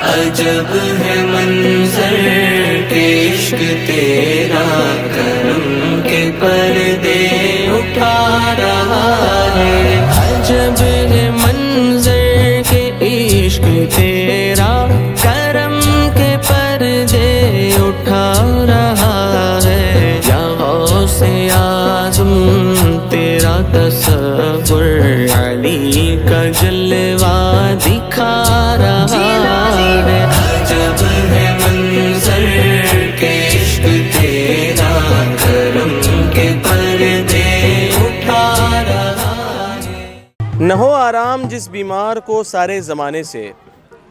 अजब है मंजर के इश्क तेरा, करम के पर्दे उठा रहा है। अजब है मंजर के इश्क तेरा, करम के पर्दे उठा रहा है। यहाँ से आज़म तेरा तसव्वुर अली का जलवा दिखा रहा है। अजब है मंजर के इश्क तेरा, करम के पर्दे उठा रहा है। न हो आराम जिस बीमार को सारे ज़माने से,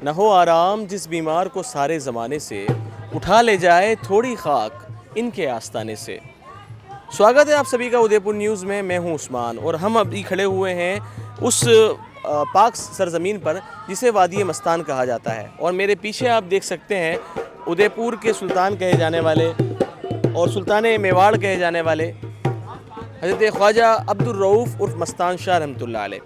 न हो आराम जिस बीमार को सारे ज़माने से, उठा ले जाए थोड़ी खाक इनके आस्ताने से। स्वागत है आप सभी का उदयपुर न्यूज़ में। मैं हूं उस्मान और हम अभी खड़े हुए हैं उस पाक सरज़मीन पर जिसे वादी मस्तान कहा जाता है। और मेरे पीछे आप देख सकते हैं उदयपुर के सुल्तान कहे जाने वाले और सुल्तान मेवाड़ कहे जाने वाले हज़रत ख्वाजा अब्दुर रऊफ़ उर्फ़ मस्तान शाह रहमतुल्लाह अलैह,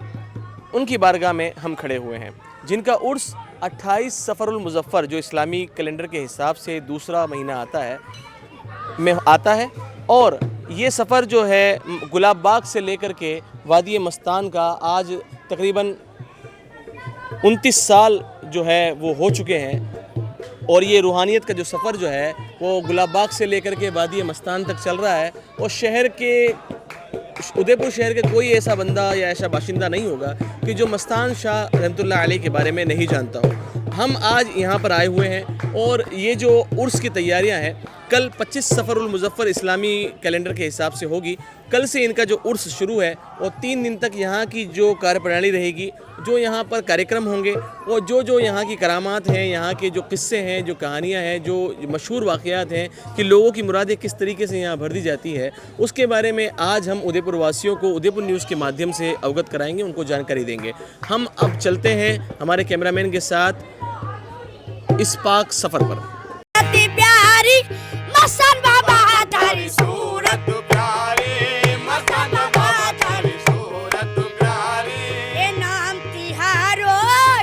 उनकी बारगाह में हम खड़े हुए हैं, जिनका उर्स 28 सफ़रुल मुज़फ़्फ़र जो इस्लामी कैलेंडर के हिसाब से दूसरा महीना आता है। और ये सफ़र जो है गुलाब बाग से लेकर के वादी मस्तान का आज तकरीबन 29 साल जो है वो हो चुके हैं। और ये रूहानियत का जो सफ़र जो है वो गुलाब बाग से लेकर के वादी मस्तान तक चल रहा है। और शहर के उदयपुर शहर के कोई ऐसा बंदा या ऐसा बाशिंदा नहीं होगा कि जो मस्तान शाह रहमतुल्लाह अलैह के बारे में नहीं जानता हो। हम आज यहाँ पर आए हुए हैं और ये जो उर्स की तैयारियाँ हैं, कल 25 सफ़रुल मुज़फ़्फ़र इस्लामी कैलेंडर के हिसाब से होगी। कल से इनका जो उर्स शुरू है और 3 दिन तक यहाँ की जो कार्यप्रणाली रहेगी, जो यहाँ पर कार्यक्रम होंगे और जो यहाँ की करामात हैं, यहाँ के जो किस्से हैं, जो कहानियाँ हैं, जो मशहूर वाक़यात हैं कि लोगों की मुरादें किस तरीके से यहाँ भर दी जाती है, उसके बारे में आज हम उदयपुर वासियों को उदयपुर न्यूज़ के माध्यम से अवगत कराएंगे, उनको जानकारी देंगे। हम अब चलते हैं हमारे कैमरामैन के साथ इस पाक सफ़र पर। प्यारी मस्तान बाबा तारी सूरत प्यारी, मस्तान बाबा तारी सूरत प्यारी। ए नाम तिहारो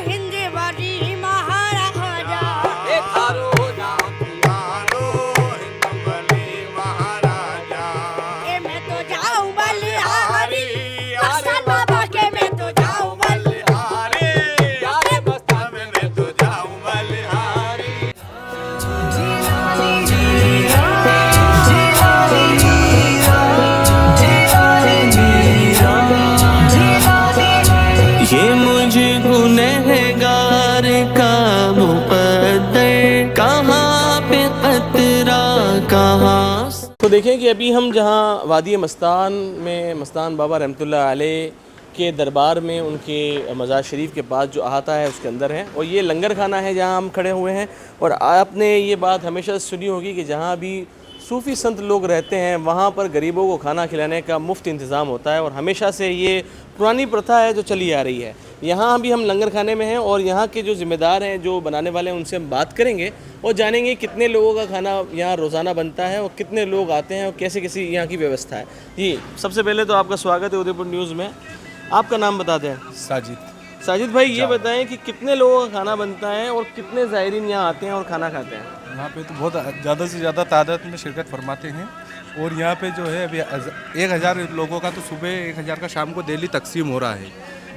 हिंद बड़ी महाराजा, ए थारो नाम तिहारो हिंद बड़ी महाराजा। ए मैं तो जाऊं बलिहारी, मस्तान बाबा के मैं तो जाऊं बलिहारी, यारे मस्तान में मैं तो जाऊं बलिहारी। ये मुझे गुनहगार का मुक़द्दर, कहाँ पे क़तरा कहाँ। तो देखें कि अभी हम जहाँ वादी मस्तान में मस्तान बाबा रहमतुल्लाह अलैह के दरबार में उनके मज़ार शरीफ के पास जो अहाता है उसके अंदर है। और ये लंगर खाना है जहाँ हम खड़े हुए हैं। और आपने ये बात हमेशा सुनी होगी कि जहाँ भी सूफ़ी संत लोग रहते हैं वहाँ पर गरीबों को खाना खिलाने का मुफ्त इंतज़ाम होता है। और हमेशा से ये पुरानी प्रथा है जो चली आ रही है। यहाँ अभी हम लंगर खाने में हैं और यहाँ के जो ज़िम्मेदार हैं, जो बनाने वाले हैं, उनसे हम बात करेंगे और जानेंगे कितने लोगों का खाना यहाँ रोज़ाना बनता है और कितने लोग आते हैं और कैसे कैसी यहाँ की व्यवस्था है। जी, सबसे पहले तो आपका स्वागत है उदयपुर न्यूज़ में। आपका नाम बता दें। साजिद भाई, ये बताएं कि कितने लोगों का खाना बनता है और कितने ज़ायरीन यहाँ आते हैं और खाना खाते हैं। यहाँ पे तो बहुत ज़्यादा से ज़्यादा तादाद में शिरकत फरमाते हैं। और यहाँ पे जो है अभी 1000 लोगों का तो सुबह 1000 का शाम को डेली तकसीम हो रहा है।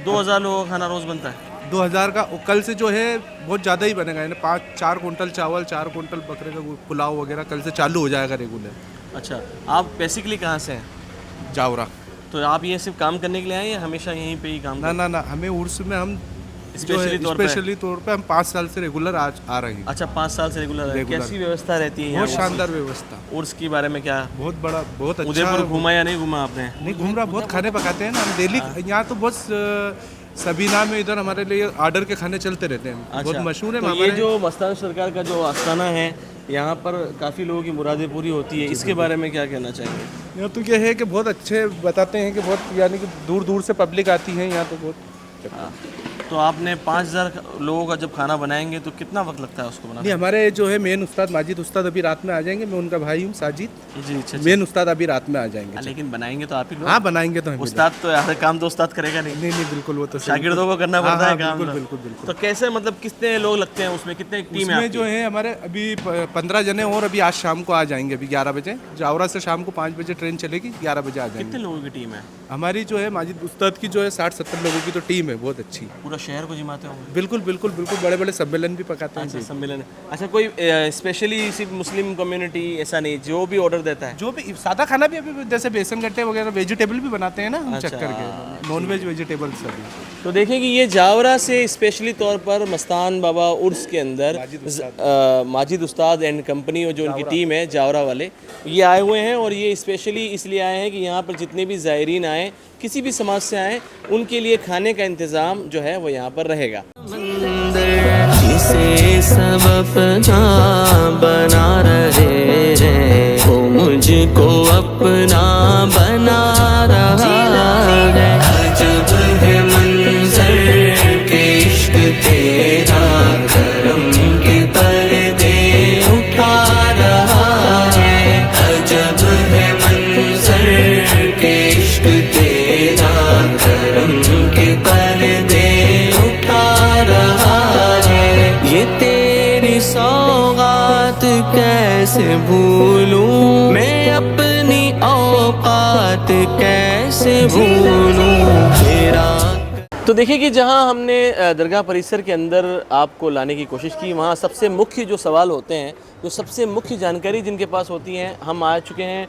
2000 लोगों का खाना रोज़ बनता है। 2000 का कल से जो है बहुत ज़्यादा ही बनेगा, यानी 4 कुंटल चावल, 4 कुंटल बकरे का पुलाव वगैरह कल से चालू हो जाएगा रेगुलर। अच्छा, आप बेसिकली कहाँ से हैं? जावरा। तो आप ये सिर्फ काम करने के लिए आए या हमेशा यहीं पे ही काम करते हैं? ना, हमें उर्स में हम स्पेशली तौर पे हम 5 साल से रेगुलर आ रहे हैं। अच्छा, 5 साल से रेगुलर। कैसी व्यवस्था रहती है? बहुत शानदार व्यवस्था। उर्स के बारे में क्या? बहुत अच्छा। उदयपुर घूमा या नहीं घूमा आपने? नहीं घूम रहा, बहुत खाने पकाते हैं ना हम डेली। यहाँ तो बहुत सबीना में इधर हमारे लिए ऑर्डर के खाने चलते रहते हैं। अच्छा, बहुत मशहूर है। तो ये जो मस्तान सरकार का जो आस्थाना है, यहाँ पर काफ़ी लोगों की मुरादें पूरी होती है, इसके बारे में क्या कहना चाहेंगे? यहाँ तो ये है कि बहुत अच्छे बताते हैं कि बहुत, यानी कि दूर दूर से पब्लिक आती है यहाँ तो बहुत। तो आपने 5000 लोगों का जब खाना बनाएंगे तो कितना वक्त लगता है उसको नहीं, बनाने? हमारे जो है मेन उस्ताद माजिद उस्ताद अभी रात में आ जाएंगे। मैं उनका भाई हूँ साजिद। जी अच्छा। मेन उस्ताद अभी रात में आ जाएंगे। लेकिन बनाएंगे तो आप ही लोग। हाँ, बनाएंगे तो हम ही उस्ताद तो यार काम तो उस्ताद करेगा नहीं। नहीं नहीं, बिल्कुल वो तो सही। शागिर्दों को करना पड़ता है काम। बिल्कुल बिल्कुल बिल्कुल। तो कैसे मतलब कितने लोग लगते हैं उसमें, कितने टीम है उसमें जो है हमारे अभी 15 जने और अभी आज शाम को आ जाएंगे। अभी 11 बजे जावरा से शाम को 5 बजे ट्रेन चलेगी, 11 बजे आ कितने जाएंगे। लोगों की टीम है? हमारी जो है माजिद उस्ताद की जो है 60-70 लोगों की तो टीम है, बहुत अच्छी। पूरा शहर को जिमाते होंगे। बिल्कुल बिल्कुल बिल्कुल, बड़े बड़े सम्मेलन भी पकाते हैं अच्छा जी। सम्मेलन है। अच्छा कोई स्पेशली सिर्फ मुस्लिम कम्युनिटी ऐसा नहीं, जो भी ऑर्डर देता है? जो भी सादा खाना भी अभी जैसे बेसन गट्टे वगैरह वेजिटेबल भी बनाते हैं ना हम, अच्छा। चक्कर के नॉन वेज वेजिटेबल सभी। तो देखिए कि ये जावरा से स्पेशली तौर पर मस्तान बाबा उर्स के अंदर माजिद उस्ताद एंड कंपनी और जो उनकी टीम है जावरा वाले, ये आए हुए हैं। और ये स्पेशली इसलिए आए हैं कि यहाँ पर जितने भी ज़ायरीन आए, किसी भी समाज से आए, उनके लिए खाने का इंतज़ाम जो है वो यहाँ पर रहेगा। जिसे सब अपना बना रहे हैं, वो मुझको अपना बना रहा है। अजब है मंजर के इश्क तेरा, करम के पर्दे उठा रहा है। अजब है मंजर के इश्क तेरा, करम के पर्दे उठा रहा है। ये तेरी सौगात कैसे भूलूं मैं, अपनी औकात कैसे भूलूं तेरा। तो देखिए कि जहाँ हमने दरगाह परिसर के अंदर आपको लाने की कोशिश की, वहाँ सबसे मुख्य जो सवाल होते हैं, जो सबसे मुख्य जानकारी जिनके पास होती है, हम आ चुके हैं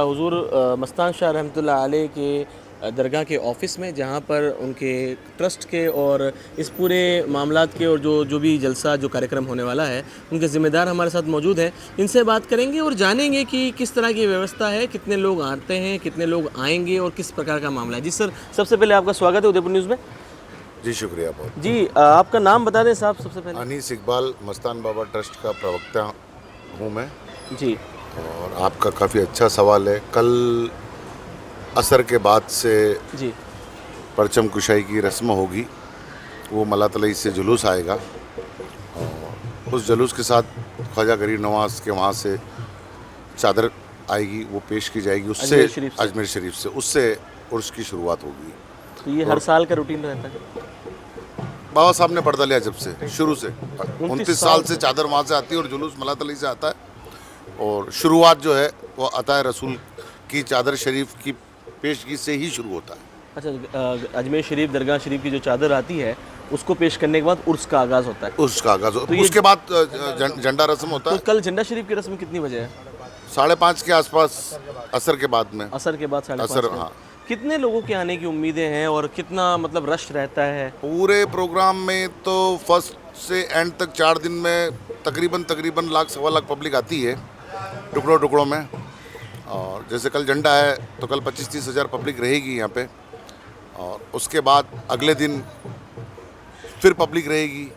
हुजूर मस्तान शाह रहमतुल्लाह अलैह के दरगाह के ऑफ़िस में, जहाँ पर उनके ट्रस्ट के और इस पूरे मामलात के और जो भी जलसा जो कार्यक्रम होने वाला है, उनके ज़िम्मेदार हमारे साथ मौजूद हैं। इनसे बात करेंगे और जानेंगे कि किस तरह की व्यवस्था है, कितने लोग आते हैं, कितने लोग आएंगे और किस प्रकार का मामला है। जी सर, सबसे पहले आपका स्वागत है उदयपुर न्यूज़ में। जी शुक्रिया बहुत। जी आपका नाम बता दें साहब सबसे पहले। अनीस इकबाल, मस्तान बाबा ट्रस्ट का प्रवक्ता हूँ मैं। जी। और आपका काफ़ी अच्छा सवाल है। कल असर के बाद से जी। परचम कुशाई की रस्म होगी, वो मलातलई से जुलूस आएगा और उस जुलूस के साथ ख्वाजा गरीब नवाज के वहाँ से चादर आएगी, वो पेश की जाएगी उससे, अजमेर शरीफ से, उससे उर्स की शुरुआत होगी। तो ये हर साल का रूटीन रहता है? बाबा साहब ने पर्दा लिया जब से, शुरू से 29 साल से चादर वहाँ से आती है और जुलूस मलातलई से आता है। और शुरुआत जो है वो अताए रसूल की चादर शरीफ की पेशगी से ही शुरू होता है। अच्छा, अजमेर शरीफ दरगाह शरीफ की जो चादर आती है उसको पेश करने के बाद उर्स का आगाज़ होता है? उर्स का आगाज़, तो उसके बाद झंडा रस्म होता तो है। कल झंडा शरीफ की रस्म कितनी बजे है? 5:30 के आसपास, असर के बाद में। असर के बाद 5:30 असर, में। हाँ। कितने लोगों के आने की उम्मीदें हैं और कितना मतलब रश रहता है? पूरे प्रोग्राम में तो फर्स्ट से एंड तक 4 दिन में तकरीबन लाख सवा लाख पब्लिक आती है, टुकड़ों टुकड़ों में। और जैसे कल झंडा है तो कल 25-30 हज़ार पब्लिक रहेगी यहाँ पे। और उसके बाद अगले दिन फिर पब्लिक रहेगी,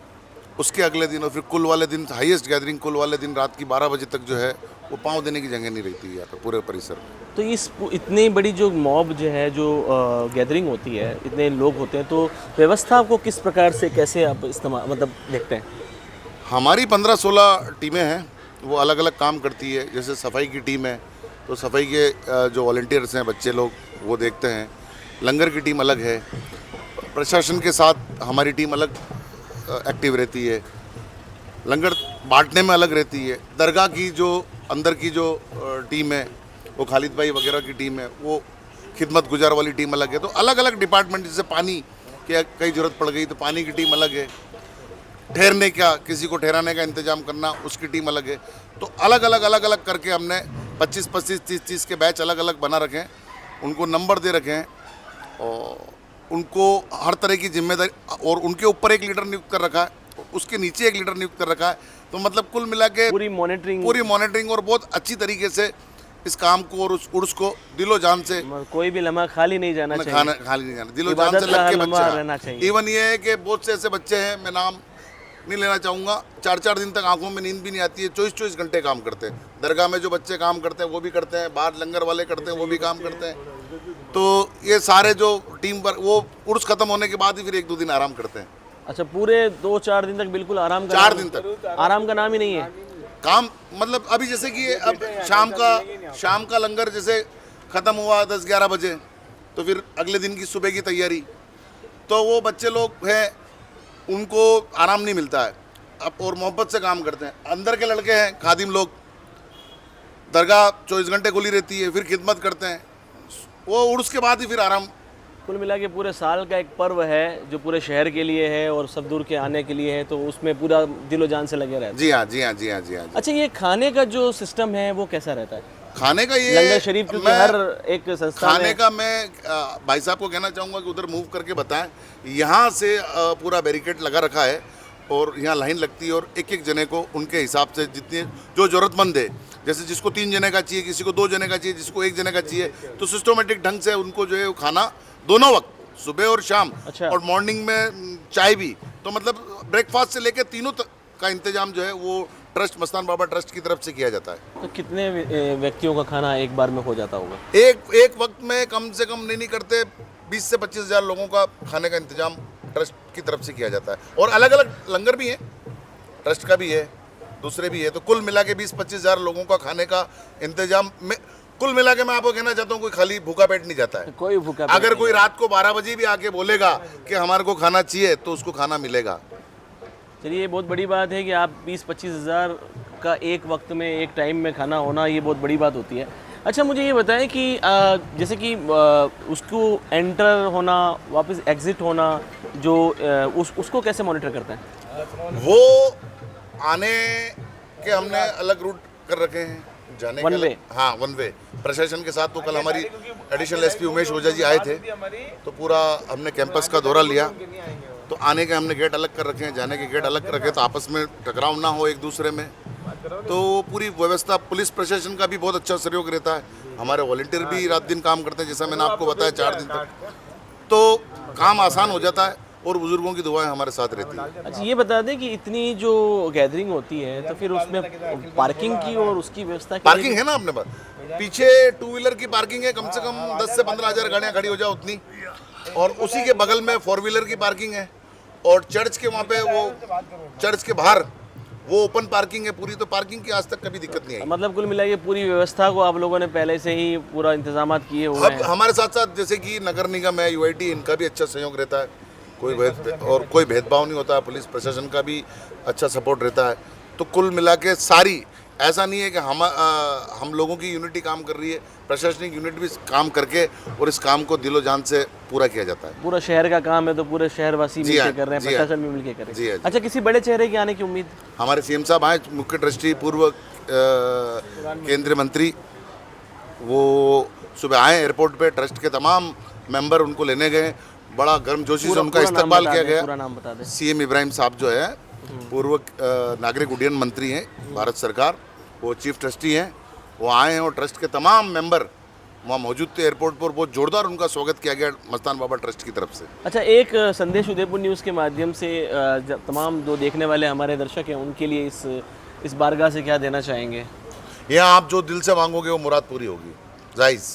उसके अगले दिन, और फिर कुल वाले दिन हाईएस्ट गैदरिंग कुल वाले दिन रात की 12 बजे तक जो है वो पाँव देने की जगह नहीं रहती है यहाँ पर पूरे परिसर में। तो इस इतनी बड़ी जो मॉब जो है, जो गैदरिंग होती है, इतने लोग होते हैं, तो व्यवस्था आपको किस प्रकार से, कैसे आप इस्तेमाल मतलब देखते हैं? हमारी 15-16 टीमें हैं, वो अलग अलग काम करती है। जैसे सफाई की टीम है तो सफाई के जो वॉलंटियर्स हैं, बच्चे लोग, वो देखते हैं। लंगर की टीम अलग है, प्रशासन के साथ हमारी टीम अलग एक्टिव रहती है, लंगर बांटने में अलग रहती है। दरगाह की जो अंदर की जो टीम है, वो खालिद भाई वगैरह की टीम है, वो खिदमत गुजार वाली टीम अलग है। तो अलग अलग डिपार्टमेंट, जैसे पानी की कहीं ज़रूरत पड़ गई तो पानी की टीम अलग है, ठहरने का, किसी को ठहराने का इंतजाम करना, उसकी टीम अलग है। तो अलग अलग करके हमने 25-25, 30-30 के बैच अलग अलग बना रखे हैं, उनको नंबर दे रखे हैं और उनको हर तरह की जिम्मेदारी, और उनके ऊपर एक लीडर नियुक्त कर रखा है, उसके नीचे एक लीडर नियुक्त कर रखा है। तो मतलब कुल मिला के पूरी मॉनिटरिंग और बहुत अच्छी तरीके से इस काम को और उस उर्स को दिलो जान से, कोई भी लम्हा खाली नहीं जाना चाहिए, खाली नहीं जाना, दिलो जान से लग के बच्चे। इवन ये है कि बहुत से ऐसे बच्चे हैं, मैं नाम नहीं लेना चाहूँगा, 4-4 दिन तक आंखों में नींद भी नहीं आती है, 24-24 घंटे काम करते हैं। दरगाह में जो बच्चे काम करते हैं वो भी करते हैं, बाहर लंगर वाले करते हैं वो भी काम करते हैं। तो ये सारे जो टीम वर्क, वो उर्स ख़त्म होने के बाद ही फिर 1-2 दिन आराम करते हैं। अच्छा, पूरे 2-4 दिन तक बिल्कुल आराम का 4 दिन तक आराम का नाम ही नहीं है। काम, मतलब अभी जैसे कि अब शाम का लंगर जैसे ख़त्म हुआ 10-11 बजे, तो फिर अगले दिन की सुबह की तैयारी, तो वो बच्चे लोग हैं उनको आराम नहीं मिलता है अब, और मोहब्बत से काम करते हैं। अंदर के लड़के हैं खादिम लोग, दरगाह 24 घंटे खुली रहती है, फिर खिदमत करते हैं, वो उर्स के बाद ही फिर आराम। कुल मिला के पूरे साल का एक पर्व है जो पूरे शहर के लिए है और सब दूर के आने के लिए है, तो उसमें पूरा दिलो जान से लगे रहते हैं। जी हाँ, जी हाँ, जी हाँ, जी हाँ। अच्छा, ये खाने का जो सिस्टम है वो कैसा रहता है? खाने का ये लंगर शरीफ, क्योंकि हर एक संस्थान खाने का मैं भाई साहब को कहना चाहूँगा कि उधर मूव करके बताएं। यहाँ से पूरा बैरिकेड लगा रखा है और यहाँ लाइन लगती है और एक एक जने को उनके हिसाब से जितने जो ज़रूरतमंद है, जैसे जिसको 3 जने का चाहिए, किसी को 2 जने का चाहिए, जिसको 1 जने का चाहिए, तो सिस्टमेटिक ढंग से उनको जो है वो खाना दोनों वक्त, सुबह और शाम, अच्छा। और मॉर्निंग में चाय भी, तो मतलब ब्रेकफास्ट से लेकर तीनों का इंतजाम जो है वो ट्रस्ट, मस्तान बाबा ट्रस्ट की तरफ से किया जाता है। तो कितने व्यक्तियों का खाना एक बार में हो जाता होगा? एक वक्त में कम से कम नहीं करते 20 से 25 हज़ार लोगों का खाने का इंतजाम ट्रस्ट की तरफ से किया जाता है, और अलग अलग लंगर भी हैं, ट्रस्ट का भी है, दूसरे भी है, तो कुल मिला के 20-25 हज़ार लोगों का खाने का इंतजाम में, कुल मिला के मैं आपको कहना चाहता हूँ कोई खाली भूखा पेट नहीं जाता है। कोई भूखा अगर कोई रात को 12 बजे भी आके बोलेगा कि हमारे को खाना चाहिए तो उसको खाना मिलेगा। चलिए, ये बहुत बड़ी बात है कि आप 20-25 हज़ार का एक वक्त में, एक टाइम में खाना होना, ये बहुत बड़ी बात होती है। अच्छा, मुझे ये बताएं कि जैसे कि उसको एंटर होना, वापस एग्ज़िट होना, जो उसको कैसे मॉनिटर करते हैं? वो आने के हमने अलग रूट कर रखे हैं, जाने वन के वे। हाँ, वन वे प्रशासन के साथ। तो कल हमारी एडिशनल एसपी उमेश ओझा जी आए थे, तो पूरा हमने कैंपस का दौरा लिया, तो आने के हमने गेट अलग कर रखे हैं, जाने के गेट अलग कर रखे हैं, तो आपस में टकराव ना हो एक दूसरे में। तो पूरी व्यवस्था, पुलिस प्रशासन का भी बहुत अच्छा सहयोग रहता है, हमारे वॉलंटियर भी रात दिन काम करते हैं, जैसा मैंने आपको बताया 4 दिन तक, तो काम आसान हो जाता है और बुजुर्गों की दुआएं हमारे साथ रहती है। अच्छा, ये बता दें कि इतनी जो गैदरिंग होती है तो फिर उसमें पार्किंग की और उसकी व्यवस्था की पार्किंग है ना अपने पास, पीछे 2 व्हीलर की पार्किंग है, कम से कम 10 से 15 हज़ार गाड़ियाँ खड़ी हो जाए उतनी, और उसी के बगल में 4 व्हीलर की पार्किंग है, और चर्च के वहाँ पे, वो चर्च के बाहर वो ओपन पार्किंग है पूरी, तो पार्किंग की आज तक कभी दिक्कत नहीं आई। मतलब कुल मिला के पूरी व्यवस्था को आप लोगों ने पहले से ही पूरा इंतजाम किए हुए अब हैं। हमारे साथ साथ जैसे कि नगर निगम है, यूआईटी, इनका भी अच्छा सहयोग रहता है, कोई भेदभाव नहीं होता है, पुलिस प्रशासन का भी अच्छा सपोर्ट रहता है। तो कुल मिला के सारी, ऐसा नहीं है कि हम लोगों की यूनिटी काम कर रही है, प्रशासनिक यूनिट भी काम करके, और इस काम को दिलो जान से पूरा किया जाता है। पूरा शहर का काम है तो पूरे शहरवासी मिलकर कर रहे हैं, प्रशासन भी मिलकर कर रहे हैं। अच्छा, किसी बड़े चेहरे के आने की उम्मीद? हमारे सीएम साहब आए, मुख्य ट्रस्टी, पूर्व केंद्रीय मंत्री, वो सुबह आए एयरपोर्ट पे, ट्रस्ट के तमाम मेंबर उनको लेने गए, बड़ा गर्मजोशी से उनका इस्तकबाल किया गया। पूरा नाम बता दें। सीएम इब्राहिम साहब जो है, पूर्व नागरिक उड्डयन मंत्री हैं भारत सरकार, वो चीफ ट्रस्टी हैं, वो आए हैं, और ट्रस्ट के तमाम मेंबर वहाँ मौजूद थे एयरपोर्ट पर। बहुत जोरदार उनका स्वागत किया गया मस्तान बाबा ट्रस्ट की तरफ से। अच्छा, एक संदेश उदयपुर न्यूज़ के माध्यम से तमाम जो देखने वाले हमारे दर्शक हैं उनके लिए इस बारगाह से क्या देना चाहेंगे? यहाँ आप जो दिल से मांगोगे वो मुराद पूरी होगी, जायज़।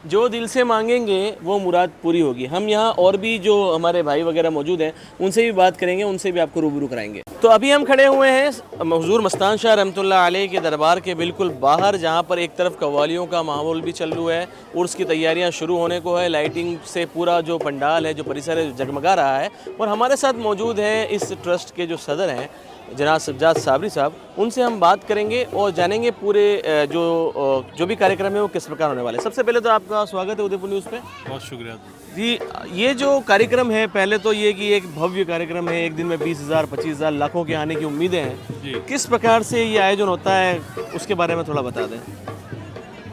जो दिल से मांगेंगे वो मुराद पूरी होगी। हम यहाँ और भी जो हमारे भाई वगैरह मौजूद हैं उनसे भी बात करेंगे, उनसे भी आपको रूबरू कराएंगे। तो अभी हम खड़े हुए हैं हुज़ूर मस्तान शाह रहमतुल्लाह अलैह के दरबार के बिल्कुल बाहर, जहाँ पर एक तरफ कव्वालियों का माहौल भी चल रहा है, उर्स की तैयारियाँ शुरू होने को है, लाइटिंग से पूरा जो पंडाल है, जो परिसर है, जगमगा रहा है। और हमारे साथ मौजूद है इस ट्रस्ट के जो सदर हैं जनाब सज्जाद साबरी साहब, उनसे हम बात करेंगे और जानेंगे पूरे जो भी कार्यक्रम है वो किस प्रकार होने वाले। सबसे पहले तो आपका स्वागत है उदयपुर न्यूज़ पे। बहुत शुक्रिया जी। ये जो कार्यक्रम है, पहले तो ये कि एक भव्य कार्यक्रम है, एक दिन में 20,000 25,000 लाखों के आने की उम्मीदें हैं जी। किस प्रकार से ये आयोजन होता है उसके बारे में थोड़ा बता दें।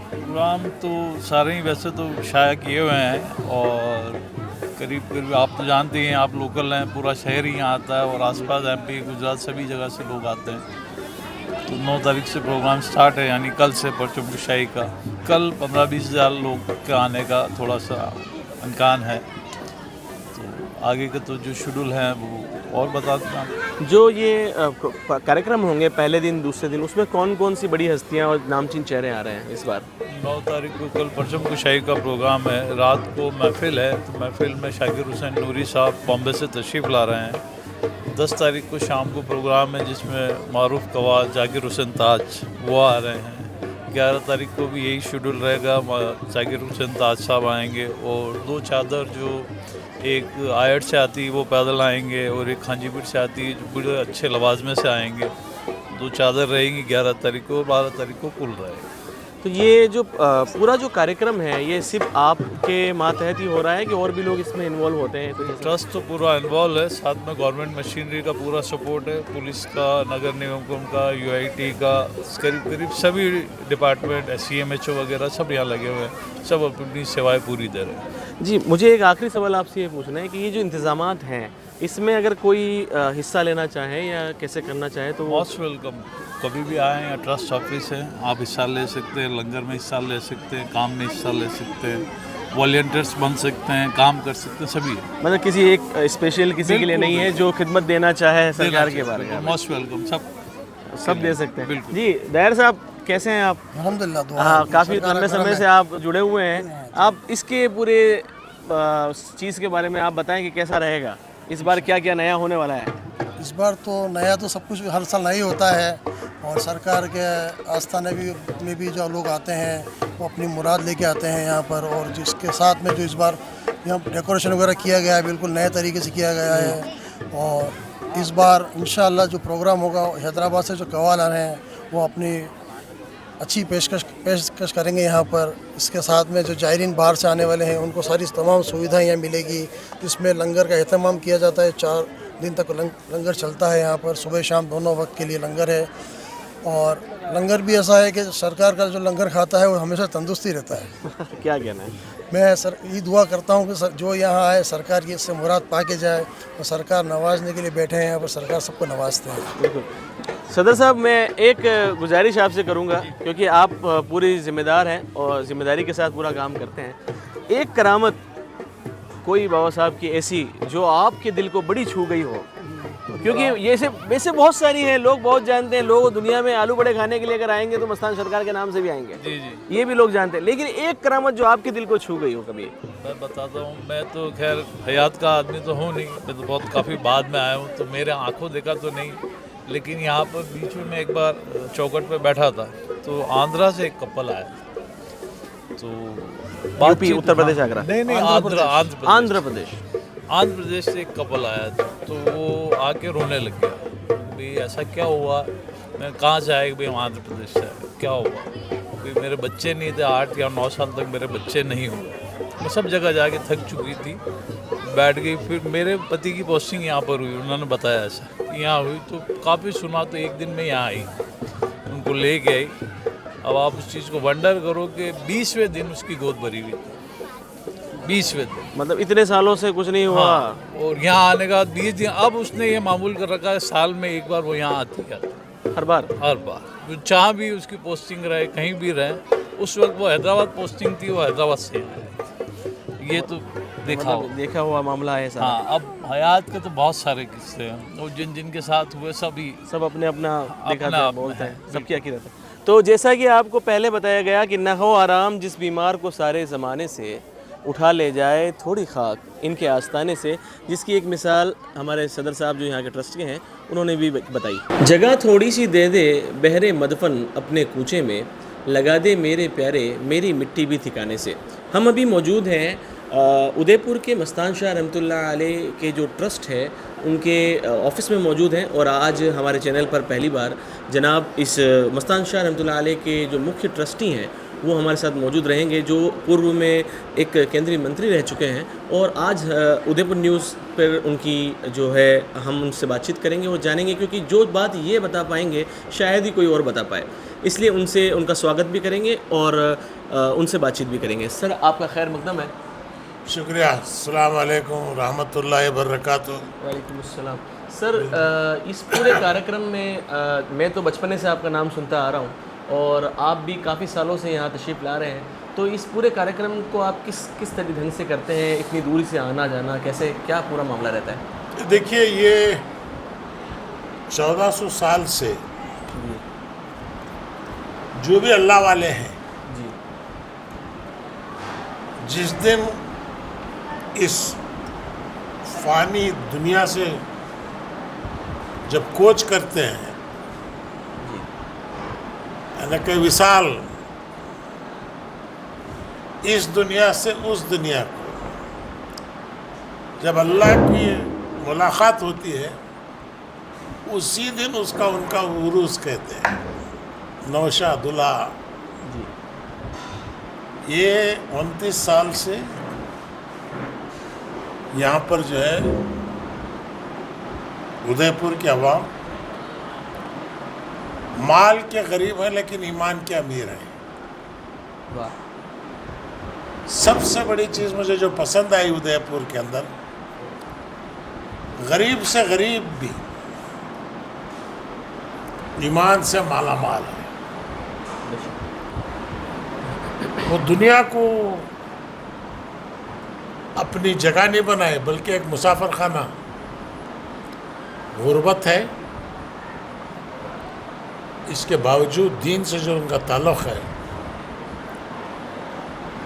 प्रोग्राम तो सारे ही वैसे तो शाया किए हुए हैं, और करीब आप तो जानते हैं, आप लोकल हैं, पूरा शहर ही यहाँ आता है, और आसपास एमपी, गुजरात, सभी जगह से लोग आते हैं। तो 9 तारीख से प्रोग्राम स्टार्ट है, यानी कल से परचम शाही का। कल 15-20 हज़ार लोग के आने का थोड़ा सा इम्कान है। तो आगे का तो जो शेड्यूल है वो और बता दें। जो ये कार्यक्रम होंगे पहले दिन दूसरे दिन, उसमें कौन कौन सी बड़ी हस्तियां और नामचीन चेहरे आ रहे हैं इस बार? 9 तारीख को कल परचम कुशाई का प्रोग्राम है, रात को महफिल है, तो महफिल में शाकिर हुसैन नूरी साहब बॉम्बे से तशरीफ़ ला रहे हैं। 10 तारीख को शाम को प्रोग्राम है जिसमें मारूफ कवाल जाकिर हुसैन ताज वो आ रहे हैं। 11 तारीख को भी यही शेड्यूल रहेगा, जाकिर हुसैन ताज साहब आएंगे, और 2 चादर जो एक आयट से आती है वो पैदल आएंगे, और एक खांजीपुर से आती है जो बड़े अच्छे लवाजमे से आएंगे। 2 चादर रहेंगी 11 तारीख को, और 12 तारीख को कुल रहेगा। तो ये जो पूरा जो कार्यक्रम है ये सिर्फ आपके मातहत ही हो रहा है कि और भी लोग इसमें इन्वॉल्व होते हैं? कोई ट्रस्ट तो पूरा इन्वॉल्व है, साथ में गवर्नमेंट मशीनरी का पूरा सपोर्ट है, पुलिस का, नगर निगम का, UIT का, करीब करीब सभी डिपार्टमेंट, SCMHO वगैरह सब यहाँ लगे हुए हैं, सब अपनी सेवाएं पूरी दे रहे हैं। जी, मुझे एक आखिरी सवाल आपसे ये पूछना है कि ये जो इंतज़ामात हैं इसमें अगर कोई हिस्सा लेना चाहे या कैसे करना चाहे तो मोस्ट वेलकम, कभी भी आएँ, या ट्रस्ट ऑफिस है, आप हिस्सा ले सकते हैं, लंगर में हिस्सा ले सकते हैं, काम में हिस्सा ले सकते हैं, वॉलंटियर्स बन सकते हैं, काम कर सकते हैं, सभी है। मतलब किसी एक स्पेशल किसी के लिए नहीं है, जो खिदमत देना चाहे सरकार के बारे में मोस्ट वेलकम, सब दे सकते हैं। बिल्कुल। जी दायर साहब, कैसे हैं आप? अल्हम्दुलिल्लाह। हाँ, काफ़ी लंबे समय से आप जुड़े हुए हैं। आप इसके पूरे चीज़ के बारे में आप बताएं कि कैसा रहेगा इस बार, क्या क्या नया होने वाला है? इस बार तो नया तो सब कुछ हर साल नया होता है, और सरकार के आस्थाने में भी जो लोग आते हैं वो अपनी मुराद लेके आते हैं यहाँ पर, और जिसके साथ में जो इस बार यहाँ डेकोरेशन वगैरह किया गया है बिल्कुल नए तरीके से किया गया है। और इस बार इंशाअल्लाह जो प्रोग्राम होगा, हैदराबाद से जो कवाल आ रहे हैं वो अपनी अच्छी पेशकश करेंगे यहाँ पर। इसके साथ में जो जायरीन बाहर से आने वाले हैं उनको सारी तमाम सुविधाएं यहाँ मिलेगी। इसमें लंगर का एहतमाम किया जाता है, 4 दिन तक लंगर चलता है यहाँ पर, सुबह शाम दोनों वक्त के लिए लंगर है। और लंगर भी ऐसा है कि सरकार का जो लंगर खाता है वो हमेशा तंदुरुस्ती रहता है। क्या कहना है? मैं ये दुआ करता हूँ कि जो यहाँ आए सरकार की इससे मुराद पा के जाए, और सरकार नवाजने के लिए बैठे हैं यहाँ पर, सरकार सबको नवाजते हैं। बिल्कुल। सदर साहब, मैं एक गुजारिश आपसे करूंगा, क्योंकि आप पूरी जिम्मेदार हैं और ज़िम्मेदारी के साथ पूरा काम करते हैं। एक करामत कोई बाबा साहब की ऐसी जो आपके दिल को बड़ी छू गई हो, क्योंकि ये से वैसे बहुत सारी हैं, लोग बहुत जानते हैं, लोग दुनिया में आलू बड़े खाने के लिए अगर आएंगे तो मस्तान सरकार के नाम से भी आएंगे। जी जी, ये भी लोग जानते हैं, लेकिन एक करामत जो आपके दिल को छू गई हो कभी? मैं बताता हूँ। मैं तो खैर हयात का आदमी तो हूँ नहीं, मैं तो बहुत काफ़ी बाद में आया हूँ, तो मेरे आंखों देखा तो नहीं, लेकिन यहाँ पर बीच में मैं एक बार चौखट पे बैठा था, तो आंध्रा से एक कपल आया, तो यूपी, उत्तर प्रदेश, आगरा? नहीं, आंध्र प्रदेश से एक कपल आया था, तो वो आके रोने लग गया। भाई ऐसा क्या हुआ? मैं कहाँ से आए? भाई हम आंध्र प्रदेश से आए। क्या हुआ? भाई मेरे बच्चे नहीं थे, 8 या 9 साल तक मेरे बच्चे नहीं हुए। मैं सब जगह जाके थक चुकी थी, बैठ गई। फिर मेरे पति की पोस्टिंग यहाँ पर हुई, उन्होंने बताया ऐसा यहाँ हुई, तो काफ़ी सुना, तो एक दिन में यहाँ आई, उनको ले के आई। अब आप उस चीज़ को वंडर करो कि 20वें दिन उसकी गोद भरी हुई, 20वें दिन, मतलब इतने सालों से कुछ नहीं हुआ। हाँ, और यहाँ आने का 20 दिन। अब उसने ये मामूल कर रखा है, साल में एक बार वो यहाँ आती है, हर बार जो जहाँ भी उसकी पोस्टिंग रहे, कहीं भी रहे। उस वक्त वो हैदराबाद पोस्टिंग थी, वो हैदराबाद से आए। ये तो देखा हुआ मामला है सारा। हाँ, अब हयात के तो बहुत सारे किस्से हैं, और जिनके साथ हुए सब अपने अपना दिखाते हैं, बोलते हैं, है, सबकी हकीकत है। तो जैसा कि आपको पहले बताया गया कि नहो आराम जिस बीमार को सारे ज़माने से, उठा ले जाए थोड़ी खाक इनके आस्ताने से, जिसकी एक मिसाल हमारे सदर साहब जो यहाँ के ट्रस्ट के हैं उन्होंने भी बताई। जगह थोड़ी सी दे दे बहरे मदफन अपने कूचे में, लगा दे मेरे प्यारे मेरी मिट्टी भी ठिकाने से। हम अभी मौजूद हैं उदयपुर के मस्तान शाह रहमतुल्लाह अलैह के जो ट्रस्ट है उनके ऑफिस में मौजूद हैं, और आज हमारे चैनल पर पहली बार जनाब इस मस्तान शाह रहमतुल्लाह अलैह के जो मुख्य ट्रस्टी हैं वो हमारे साथ मौजूद रहेंगे, जो पूर्व में एक केंद्रीय मंत्री रह चुके हैं। और आज उदयपुर न्यूज़ पर उनकी जो है हम उनसे बातचीत करेंगे और जानेंगे, क्योंकि जो बात ये बता पाएंगे शायद ही कोई और बता पाए, इसलिए उनसे उनका स्वागत भी करेंगे और उनसे बातचीत भी करेंगे। सर, आपका खैर मकदम है। शुक्रिया। अस्सलाम वालेकुम रहमतुल्लाहि बरकातुहू। वालेकुम अस्सलाम। सर, इस पूरे कार्यक्रम में मैं तो बचपने से आपका नाम सुनता आ रहा हूँ, और आप भी काफ़ी सालों से यहाँ तशरीफ़ ला रहे हैं, तो इस पूरे कार्यक्रम को आप किस तरह ढंग से करते हैं? इतनी दूरी से आना जाना कैसे, क्या पूरा मामला रहता है? देखिए, ये 1400 साल से जो भी अल्लाह वाले हैं, जी जिस दिन इस फानी दुनिया से जब कोच करते हैं, यानी कि विशाल इस दुनिया से उस दुनिया को जब अल्लाह की मुलाकात होती है, उसी दिन उसका उनका उरूस कहते हैं, नौशा दुल्हा। ये 29 साल से यहाँ पर जो है उदयपुर की आवाम माल के गरीब है लेकिन ईमान के अमीर है। वाह, सबसे बड़ी चीज़ मुझे जो पसंद आई उदयपुर के अंदर, गरीब से गरीब भी ईमान से माला माल है। वो दुनिया को अपनी जगह नहीं बनाए बल्कि एक मुसाफिर खाना, गुर्बत है, इसके बावजूद दीन से जो उनका ताल्लुक़ है,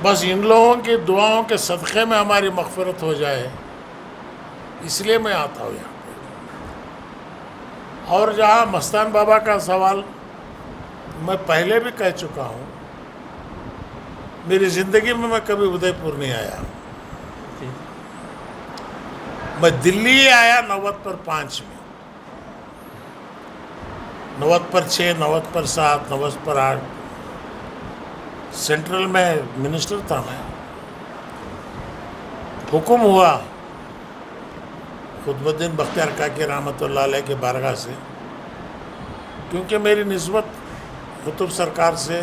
बस इन लोगों की दुआओं के सदक़े में हमारी मग़फ़िरत हो जाए, इसलिए मैं आता हूँ यहाँ पे। और जहाँ मस्तान बाबा का सवाल मैं पहले भी कह चुका हूँ, मेरी ज़िंदगी में मैं कभी उदयपुर नहीं आया। मैं दिल्ली आया 90/5 में, 90/6, 90/7, 90/8। सेंट्रल में मिनिस्टर था मैं। हुक्म हुआ खुतबुद्दीन बख्तियार काकी रहमतुल्लाह अलैह के बारगाह से, क्योंकि मेरी निस्बत कुतुब सरकार से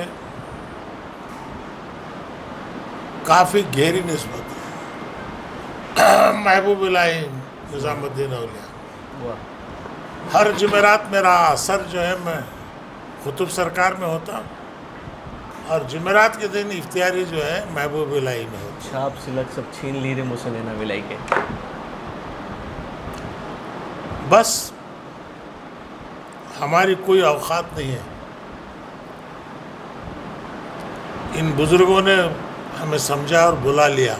काफ़ी गहरी निस्बत है। महबूब इलाही निज़ामुद्दीन औलिया, हर जुमेरात मेरा असर जो है मैं कुतुब सरकार में होता, और जुमेरात के दिन इफ्तियारी जो है महबूब इलाही में होती। छाप सिलक सब छीन ली रे मुझसे नैना मिलाई के। बस हमारी कोई औकात नहीं है। इन बुज़ुर्गों ने हमें समझा और बुला लिया।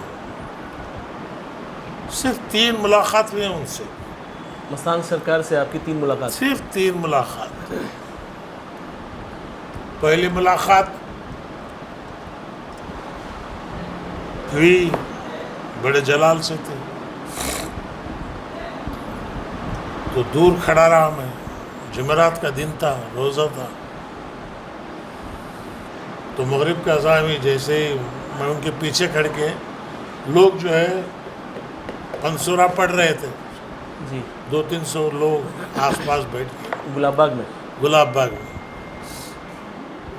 सिर्फ 3 मुलाकात हुई हैं उनसे, मस्तान सरकार से आपकी 3 मुलाकात? सिर्फ 3 मुलाकात। पहली मुलाकात हुई बड़े जलाल से थे, तो दूर खड़ा रहा मैं। जुमेरात का दिन था, रोज़ा था, तो मगरिब का अज़ान हुई, जैसे ही मैं उनके पीछे खड़ के, लोग जो है पंसूरा पढ़ रहे थे जी। 200-300 लोग आसपास बैठ के गुलाब बाग में? गुलाब बाग में।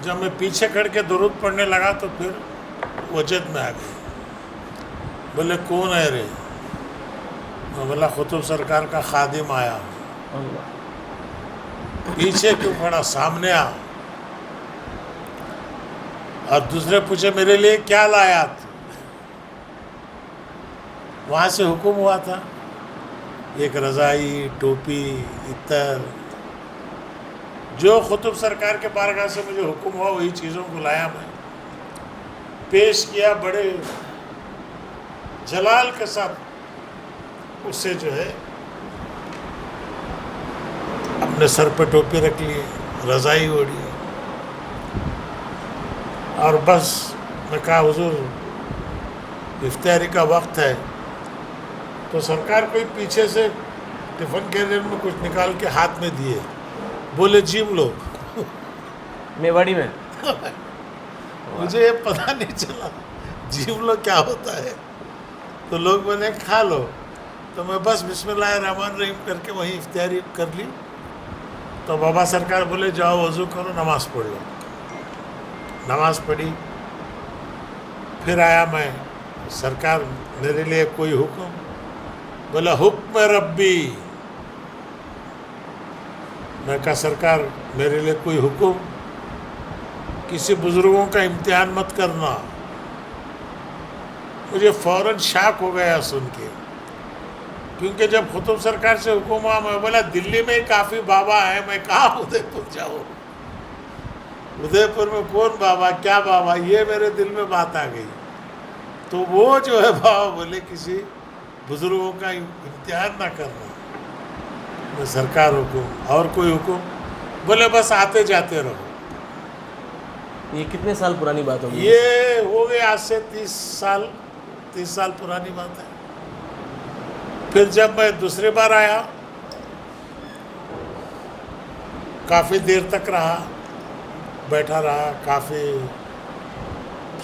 जब मैं पीछे खड़ के दुरूद पढ़ने लगा तो फिर वजद में आ गई। बोले कौन है रे? मैं बोला कुतुब सरकार का खादिम आया। पीछे क्यों खड़ा, सामने आ। और दूसरे पूछे मेरे लिए क्या लाया? वहाँ से हुक्म हुआ था, एक रज़ाई, टोपी, इत्तर, जो कुतुब सरकार के बारगाह से मुझे हुक्म हुआ वही चीज़ों को लाया मैं, पेश किया। बड़े जलाल के साथ उससे जो है अपने सर पे टोपी रख ली, रज़ाई ओढ़ी, और बस मैं कहा हुजूर इफ्तारी का वक्त है। तो सरकार कोई पीछे से टिफ़िन कैरियर में कुछ निकाल के हाथ में दिए, बोले जीम लो। मेवाड़ी में? मुझे ये पता नहीं चला जीम लो क्या होता है। तो लोग बोले खा लो, तो मैं बस बिस्मिल्लाहिर्रहमानिर्रहीम करके वहीं इफ्तारी कर ली। तो बाबा सरकार बोले जाओ वज़ू करो, नमाज़ पढ़ लो। नमाज़ पढ़ी, फिर आया मैं, सरकार मेरे लिए कोई हुक्म? बोला हुक्म रब्बी। मैं कहा सरकार मेरे लिए कोई हुक्म? किसी बुज़ुर्गों का इम्तिहान मत करना। मुझे फ़ौरन शाक हो गया सुन के। क्योंकि जब खुतुब सरकार से हुक्म हुआ, मैं बोला दिल्ली में ही काफ़ी बाबा है, मैं कहाँ उदयपुर जाऊँ, उदयपुर में कौन बाबा, क्या बाबा, ये मेरे दिल में बात आ गई। तो वो जो है बाबा बोले किसी बुजुर्गों का इम्तिहान ना करना, मैं सरकार हुक्म और कोई हुक्म, बोले बस आते जाते रहो। ये कितने साल पुरानी बात होगी? ये हो गए आज से 30 साल पुरानी बात है। फिर जब मैं दूसरी बार आया, काफ़ी देर तक रहा, बैठा रहा, काफ़ी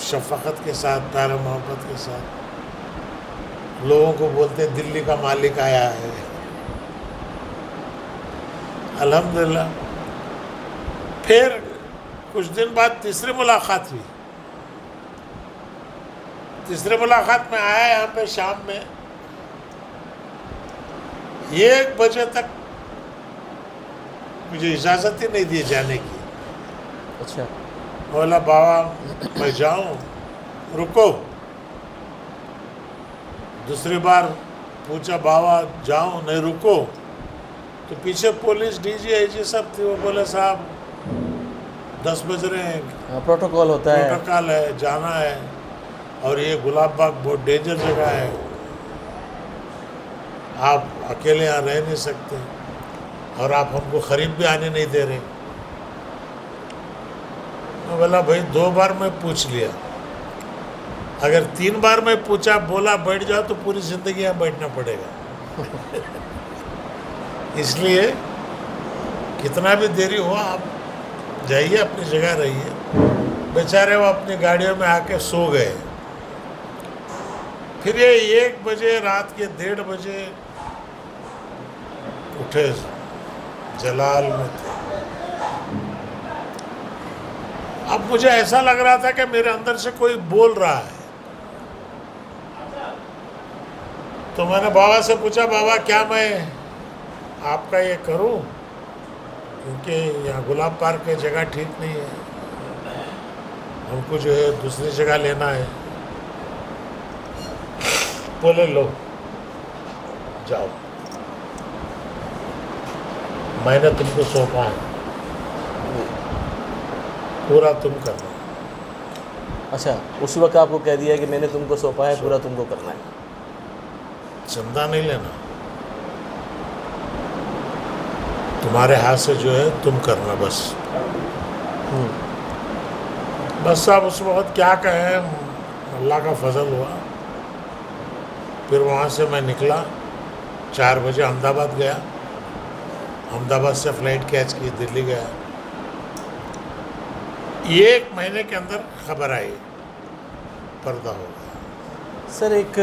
शफकत के साथ, प्यार मोहब्बत के साथ। लोगों को बोलते दिल्ली का मालिक आया है। अल्हम्दुलिल्लाह। फिर कुछ दिन बाद तीसरी मुलाकात हुई। तीसरी मुलाकात में आया यहाँ पे शाम में 1 बजे तक मुझे इजाज़त ही नहीं दी जाने की। अच्छा। बोला बाबा मैं जाऊँ, रुको। दूसरी बार पूछा बाबा जाऊँ, नहीं रुको। तो पीछे पुलिस डीजी आईजी सब थी। वो बोले साहब 10 बज रहे हैं, प्रोटोकॉल होता है, प्रोटोकॉल है, जाना है, और ये गुलाब बाग बहुत डेंजर जगह है, आप अकेले यहाँ रह नहीं सकते, और आप हमको करीब भी आने नहीं दे रहे। मैं बोला भाई 2 बार मैं पूछ लिया, अगर 3 बार मैं पूछा, बोला बैठ जाओ, तो पूरी ज़िंदगी यहाँ बैठना पड़ेगा। इसलिए कितना भी देरी हो, आप जाइए, अपनी जगह रहिए। बेचारे वो अपनी गाड़ियों में आके सो गए। फिर ये 1 बजे, रात के 1:30 बजे उठे, जलाल में थे। अब मुझे ऐसा लग रहा था कि मेरे अंदर से कोई बोल रहा है। तो मैंने बाबा से पूछा, बाबा क्या मैं आपका ये करूं, क्योंकि यहाँ गुलाब पार्क की जगह ठीक नहीं है, हमको जो है दूसरी जगह लेना है। बोले लो जाओ, मैंने तुमको सौंपा है, पूरा तुम करना। अच्छा, उसी वक्त आपको कह दिया कि मैंने तुमको सौंपा है, पूरा तुमको करना है, चंदा नहीं लेना, तुम्हारे हाथ से जो है तुम करना बस। बस साहब उस वक्त क्या कहें, अल्लाह का फजल हुआ। फिर वहाँ से मैं निकला, 4 बजे अहमदाबाद गया, अहमदाबाद से फ़्लाइट कैच की, दिल्ली गया। 1 महीने के अंदर खबर आई, पर्दा हो गया। सर एक,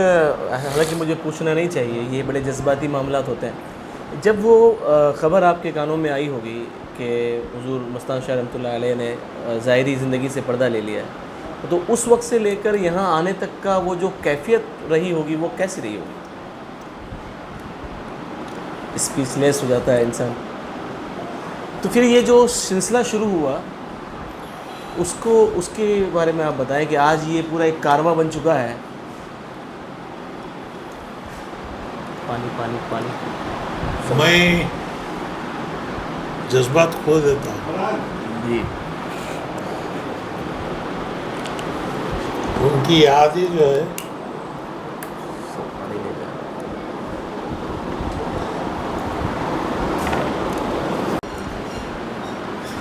हालांकि मुझे पूछना नहीं चाहिए, ये बड़े जज्बाती मामलात होते हैं। जब वो ख़बर आपके कानों में आई होगी कि हुज़ूर मस्तान शाह रहमतुल्लाह अलैह ने ज़ाहिरी ज़िंदगी से पर्दा ले लिया है, तो उस वक्त से लेकर यहाँ आने तक का वो जो कैफियत रही होगी, वो कैसी रही होगी? स्पीचलेस हो जाता है इंसान। तो फिर ये जो सिलसिला शुरू हुआ, उसके बारे में आप बताएं कि आज ये पूरा एक कारवां बन चुका है। पानी पानी पानी, मैं जज्बात खो देता हूँ। जी। उनकी याद ही जो है,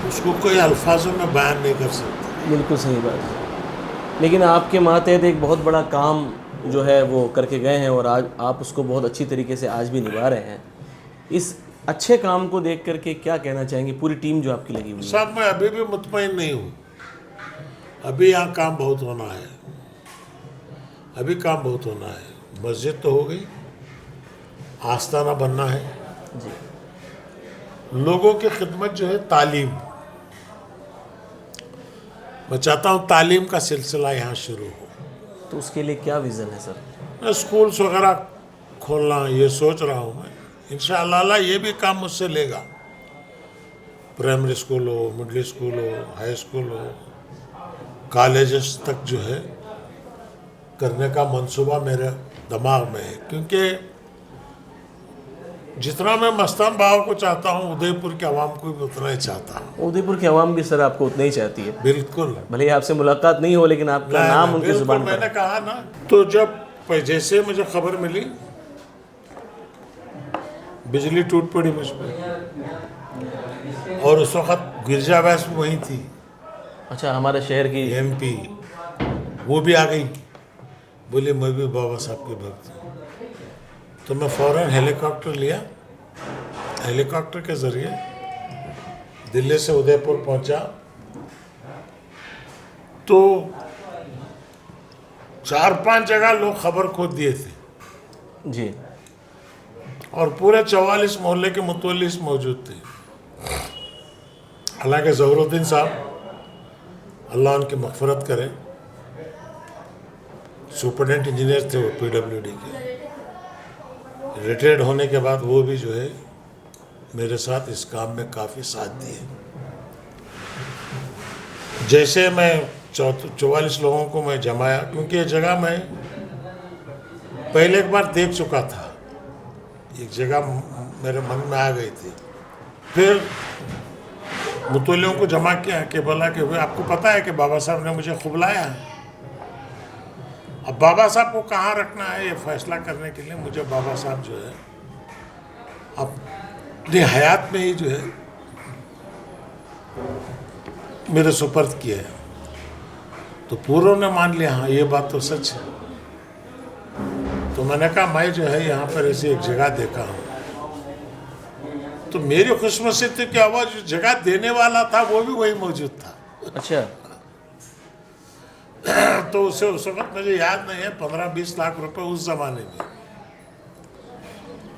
उसको कोई अल्फाजों में बयान नहीं कर सकता। बिल्कुल सही बात है। लेकिन आपके मातहत एक बहुत बड़ा काम जो है वो करके गए हैं, और आज आप उसको बहुत अच्छी तरीके से आज भी निभा रहे हैं। इस अच्छे काम को देख करके क्या कहना चाहेंगे, पूरी टीम जो आपकी लगी हुई है? साहब मैं अभी भी मुतमईन नहीं हूँ, अभी यहाँ काम बहुत होना है, अभी काम बहुत होना है। मस्जिद तो हो गई, आस्ताना बनना है जी। लोगों की खिदमत जो है, तालीम, मैं चाहता हूँ तालीम का सिलसिला यहाँ शुरू हो। तो उसके लिए क्या विज़न है सर? मैं स्कूल्स वगैरह खोलना ये सोच रहा हूँ मैं। इंशाअल्लाह ये भी काम मुझसे लेगा। प्राइमरी स्कूल हो, मिडिल स्कूल हो, हाई स्कूल हो, कॉलेजेस तक जो है करने का मंसूबा मेरे दिमाग में है। क्योंकि जितना मैं मस्तान बाबा को चाहता हूँ, उदयपुर के आवाम को भी उतना ही चाहता हूँ। उदयपुर की आवाम भी सर आपको उतना ही चाहती है। बिल्कुल। भले ही आपसे मुलाकात नहीं हो, लेकिन आपका नहीं, नाम नहीं, उनकी बिल्कुल, जुबान पर मैंने है। कहा ना, तो जब जैसे मुझे खबर मिली, बिजली टूट पड़ी मुझ पर, और उस वक्त गिरजा वैस भी वहीं थी, अच्छा, हमारे शहर की MP, वो भी आ गई, बोली मैं भी बाबा साहब के भक्त हूँ। तो मैं फ़ौरन हेलीकॉप्टर लिया, हेलीकॉप्टर के ज़रिए दिल्ली से उदयपुर पहुंचा। तो 4-5 जगह लोग खबर खोद दिए थे जी, और पूरे 44 मोहल्ले के मुतवल्लिस मौजूद थे। हालांकि ज़हरुद्दीन साहब, अल्लाह उनकी मग़फ़िरत करे, सुपरडेंट इंजीनियर थे वो PWD के, रिटायर्ड होने के बाद वो भी जो है मेरे साथ इस काम में काफ़ी साथ दिए। जैसे मैं 44 लोगों को मैं जमाया, क्योंकि ये जगह मैं पहले एक बार देख चुका था, एक जगह मेरे मन में आ गई थी। फिर मुतवल्लियों को जमा किया कि बोला कि भाई आपको पता है कि बाबा साहब ने मुझे खूब लाया है, अब बाबा साहब को कहाँ रखना है ये फैसला करने के लिए मुझे बाबा साहब जो है अपनी हयात में ही जो है मेरे सुपर्द किया है। तो पूरों ने मान लिया, हाँ ये बात तो सच है। तो मैंने कहा मैं जो है यहाँ पर ऐसी एक जगह देखा हूँ, तो मेरी खुशनसीबी की आवाज़ जो जगह देने वाला था वो भी वही मौजूद था। अच्छा, तो उसे उस वक्त मुझे याद नहीं है, 15-20 लाख रुपए उस जमाने में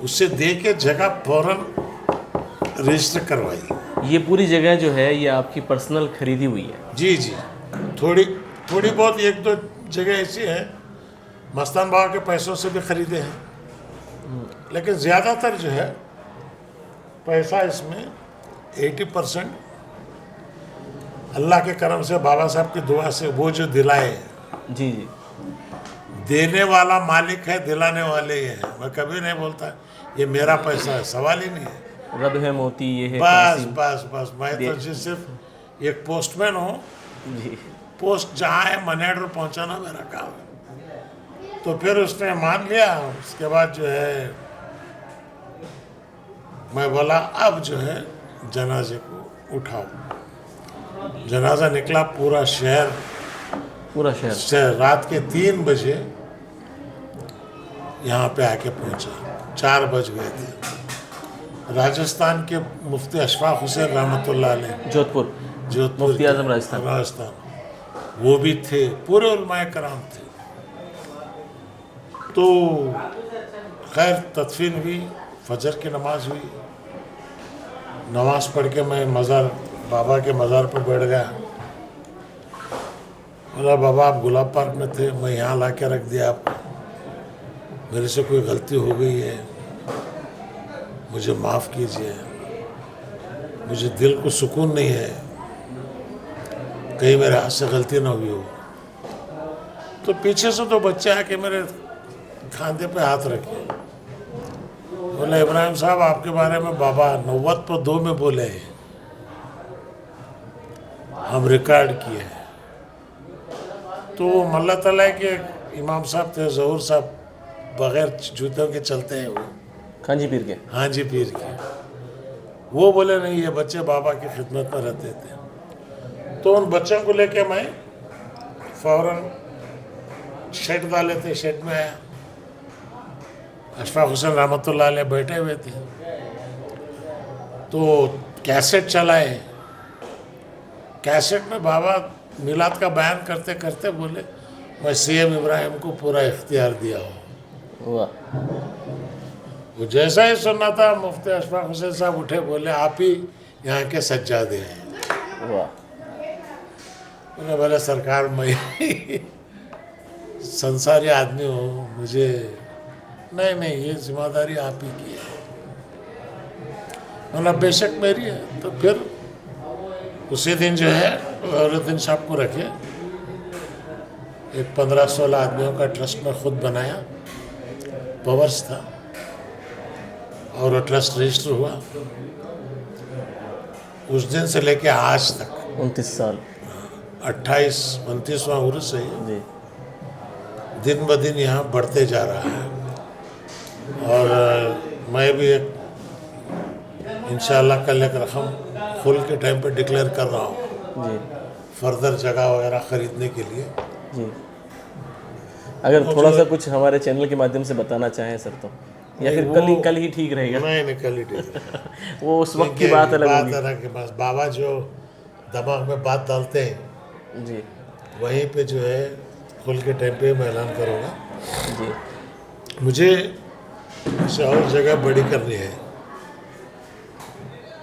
उससे दे के जगह फौरन रजिस्टर करवाई। ये पूरी जगह जो है ये आपकी पर्सनल खरीदी हुई है? जी जी, थोड़ी बहुत 1-2 जगह ऐसी है मस्तान बाबा के पैसों से भी खरीदे हैं, लेकिन ज़्यादातर जो है पैसा इसमें 80% अल्लाह के करम से, बाबा साहब की दुआ से वो जो दिलाए हैं। जी जी, देने वाला मालिक है, दिलाने वाले ये हैं। मैं कभी नहीं बोलता ये मेरा पैसा है, सवाल ही नहीं है। रब है मोती ये है बस कासिम। बस बस, मैं तो जी सिर्फ एक पोस्टमैन हूँ, जी, पोस्ट जहाँ है मनी ऑर्डर पहुँचाना मेरा काम है। तो फिर उसने मान लिया। उसके बाद जो है मैं बोला अब जो है जनाजे को उठाओ। जनाजा निकला, पूरा शहर रात के 3 बजे यहाँ पे आके पहुँचा, 4 बज गए थे। राजस्थान के मुफ्ती अशफाक हुसैन रहमतुल्लाह अलैह, जोधपुर मुफ्ती आजम राजस्थान, वो भी थे, पूरे उलमाए कराम थे। तो खैर तदफीन हुई, फजर की नमाज हुई, नमाज पढ़ के मैं बाबा के मज़ार पर बैठ गया। बोला बाबा आप गुलाब पार्क में थे, मैं यहाँ ला के रख दिया आपको, मेरे से कोई गलती हो गई है, मुझे माफ़ कीजिए, मुझे दिल को सुकून नहीं है, कहीं मेरे हाथ से गलती ना हुई हो। तो पीछे से तो बच्चे आके मेरे खांधे पे हाथ रखे, बोले इब्राहिम साहब आपके बारे में बाबा 90/2 में बोले हैं, हम रिकॉर्ड किए हैं। तो मल्ला तला के इमाम साहब थे, ज़हूर साहब, बग़ैर जूतों के चलते हैं वो, हाजी पीर के, हाजी पीर के, वो बोले नहीं ये बच्चे बाबा की खिदमत में रहते थे। तो उन बच्चों को लेके मैं फ़ौरन शेड डाले थे, शेड में आया। अशफाक हुसैन रहमतुल्लाह अलैह बैठे हुए थे, तो कैसेट चलाए। कैसेट में बाबा मिलाद का बयान करते करते बोले मैं CM इब्राहिम को पूरा इख्तियार दिया हो। वाह, वो जैसा ही सुनना था, मुफ्ती अशफाक हुसैन साहब उठे, बोले आप ही यहाँ के सज्जादे हैं। वाह, उन्हें बोले सरकार मैं संसारी आदमी हूँ, मुझे नहीं ये जिम्मेदारी आप ही की है। मतलब बेशक मेरी है। तो फिर उसी दिन जो है ज़हरुद्दीन साहब को रखे, एक 15-16 आदमियों का ट्रस्ट में खुद बनाया, पवर्स था। और वो ट्रस्ट रजिस्टर हुआ। उस दिन से लेके आज तक 29 साल 29वां उर्स है ये। जी। दिन ब दिन यहाँ बढ़ते जा रहा है। और मैं भी एक इंशाल्लाह कल एक रकम फुल के टाइम पे डिक्लेयर कर रहा हूँ जी। फर्दर जगह वगैरह ख़रीदने के लिए। जी। अगर थोड़ा सा कुछ हमारे चैनल के माध्यम से बताना चाहें सर तो, या फिर कल ही ठीक रहेगा? नहीं कल ही ठीक है। वो उस वक्त की बात अलग होगी। तरह के पास बाबा जो दिमाग में बात डालते हैं जी वहीं पे जो है खुल के टाइम पे मैं ऐलान करूँगा। जी। मुझे इसे और जगह बड़ी करनी है।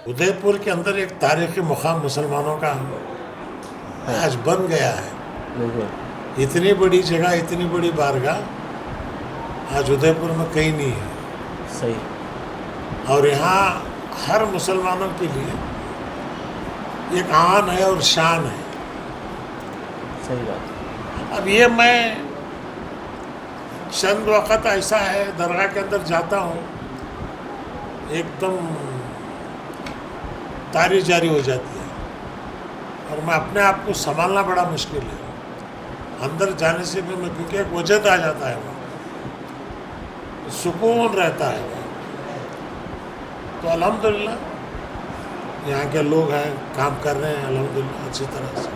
उदयपुर के अंदर एक तारीखी मुकाम मुसलमानों का आज बन गया है। बिल्कुल। इतनी बड़ी जगह, इतनी बड़ी बारगाह आज उदयपुर में कहीं नहीं है। सही। और यहाँ हर मुसलमानों के लिए एक आन है और शान है। सही बात। अब ये मैं चंद वक़्त ऐसा है दरगाह के अंदर जाता हूँ, एकदम तारी जारी हो जाती है और मैं अपने आप को संभालना बड़ा मुश्किल है। अंदर जाने से भी मैं, क्योंकि एक वजद आ जाता है वहाँ, सुकून रहता है वहाँ। तो अल्हम्दुलिल्लाह यहाँ के लोग हैं, काम कर रहे हैं अल्हम्दुलिल्लाह अच्छी तरह से।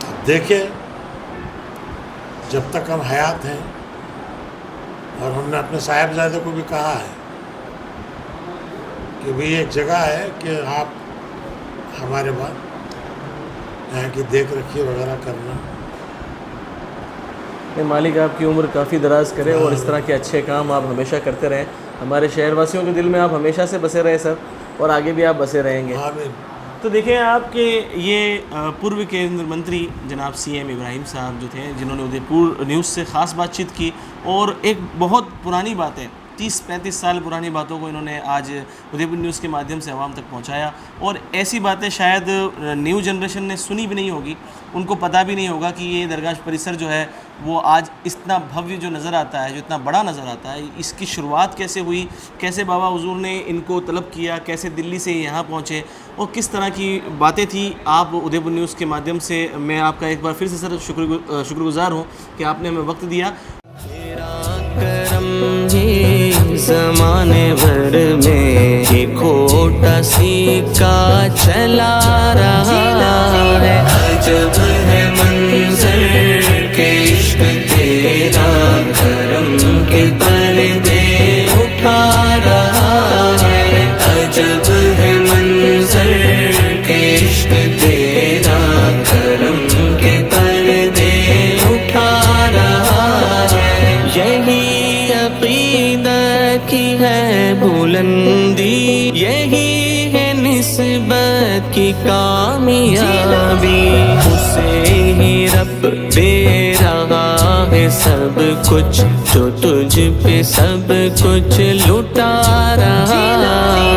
अब देखिए, जब तक हम हयात हैं, और हमने अपने साहिबजादे को भी कहा है कि भाई एक जगह है कि आप हमारे बाद यहाँ की देख रखी वगैरह करना। मालिक आपकी उम्र काफ़ी दराज करे और इस तरह के अच्छे काम आप हमेशा करते रहें। हमारे शहरवासियों के दिल में आप हमेशा से बसे रहे सर, और आगे भी आप बसे रहेंगे। आमीन। तो देखिए, आपके ये पूर्व केंद्रीय मंत्री जनाब CM इब्राहिम साहब जो थे, जिन्होंने उदयपुर न्यूज़ से ख़ास बातचीत की, और एक बहुत पुरानी बात है, 30-35 साल पुरानी बातों को इन्होंने आज उदयपुर न्यूज़ के माध्यम से आवाम तक पहुंचाया। और ऐसी बातें शायद न्यू जनरेशन ने सुनी भी नहीं होगी, उनको पता भी नहीं होगा कि ये दरगाह परिसर जो है वो आज इतना भव्य जो नज़र आता है, जो इतना बड़ा नज़र आता है, इसकी शुरुआत कैसे हुई, कैसे बाबा हुजूर ने इनको तलब किया, कैसे दिल्ली से यहाँ पहुँचे, और किस तरह की बातें थी। आप उदयपुर न्यूज़ के माध्यम से मैं आपका एक बार फिर से सर शुक्रगुजार हूँ कि आपने हमें वक्त दिया। ज़माने भर में ये खोटा सिक्का चला रहा है। अजब है मंजर के इश्क तेरा, करम के पर्दे उठा रहा है। अजब है मंजर के इश्क तेरा, करम के पर्दे उठा रहा है। यही अक़ीदत की है बुलंदी, यही है निस्बत की कामयाबी। उसे ही रब दे रहा है सब कुछ, जो तुझ पे सब कुछ लुटा रहा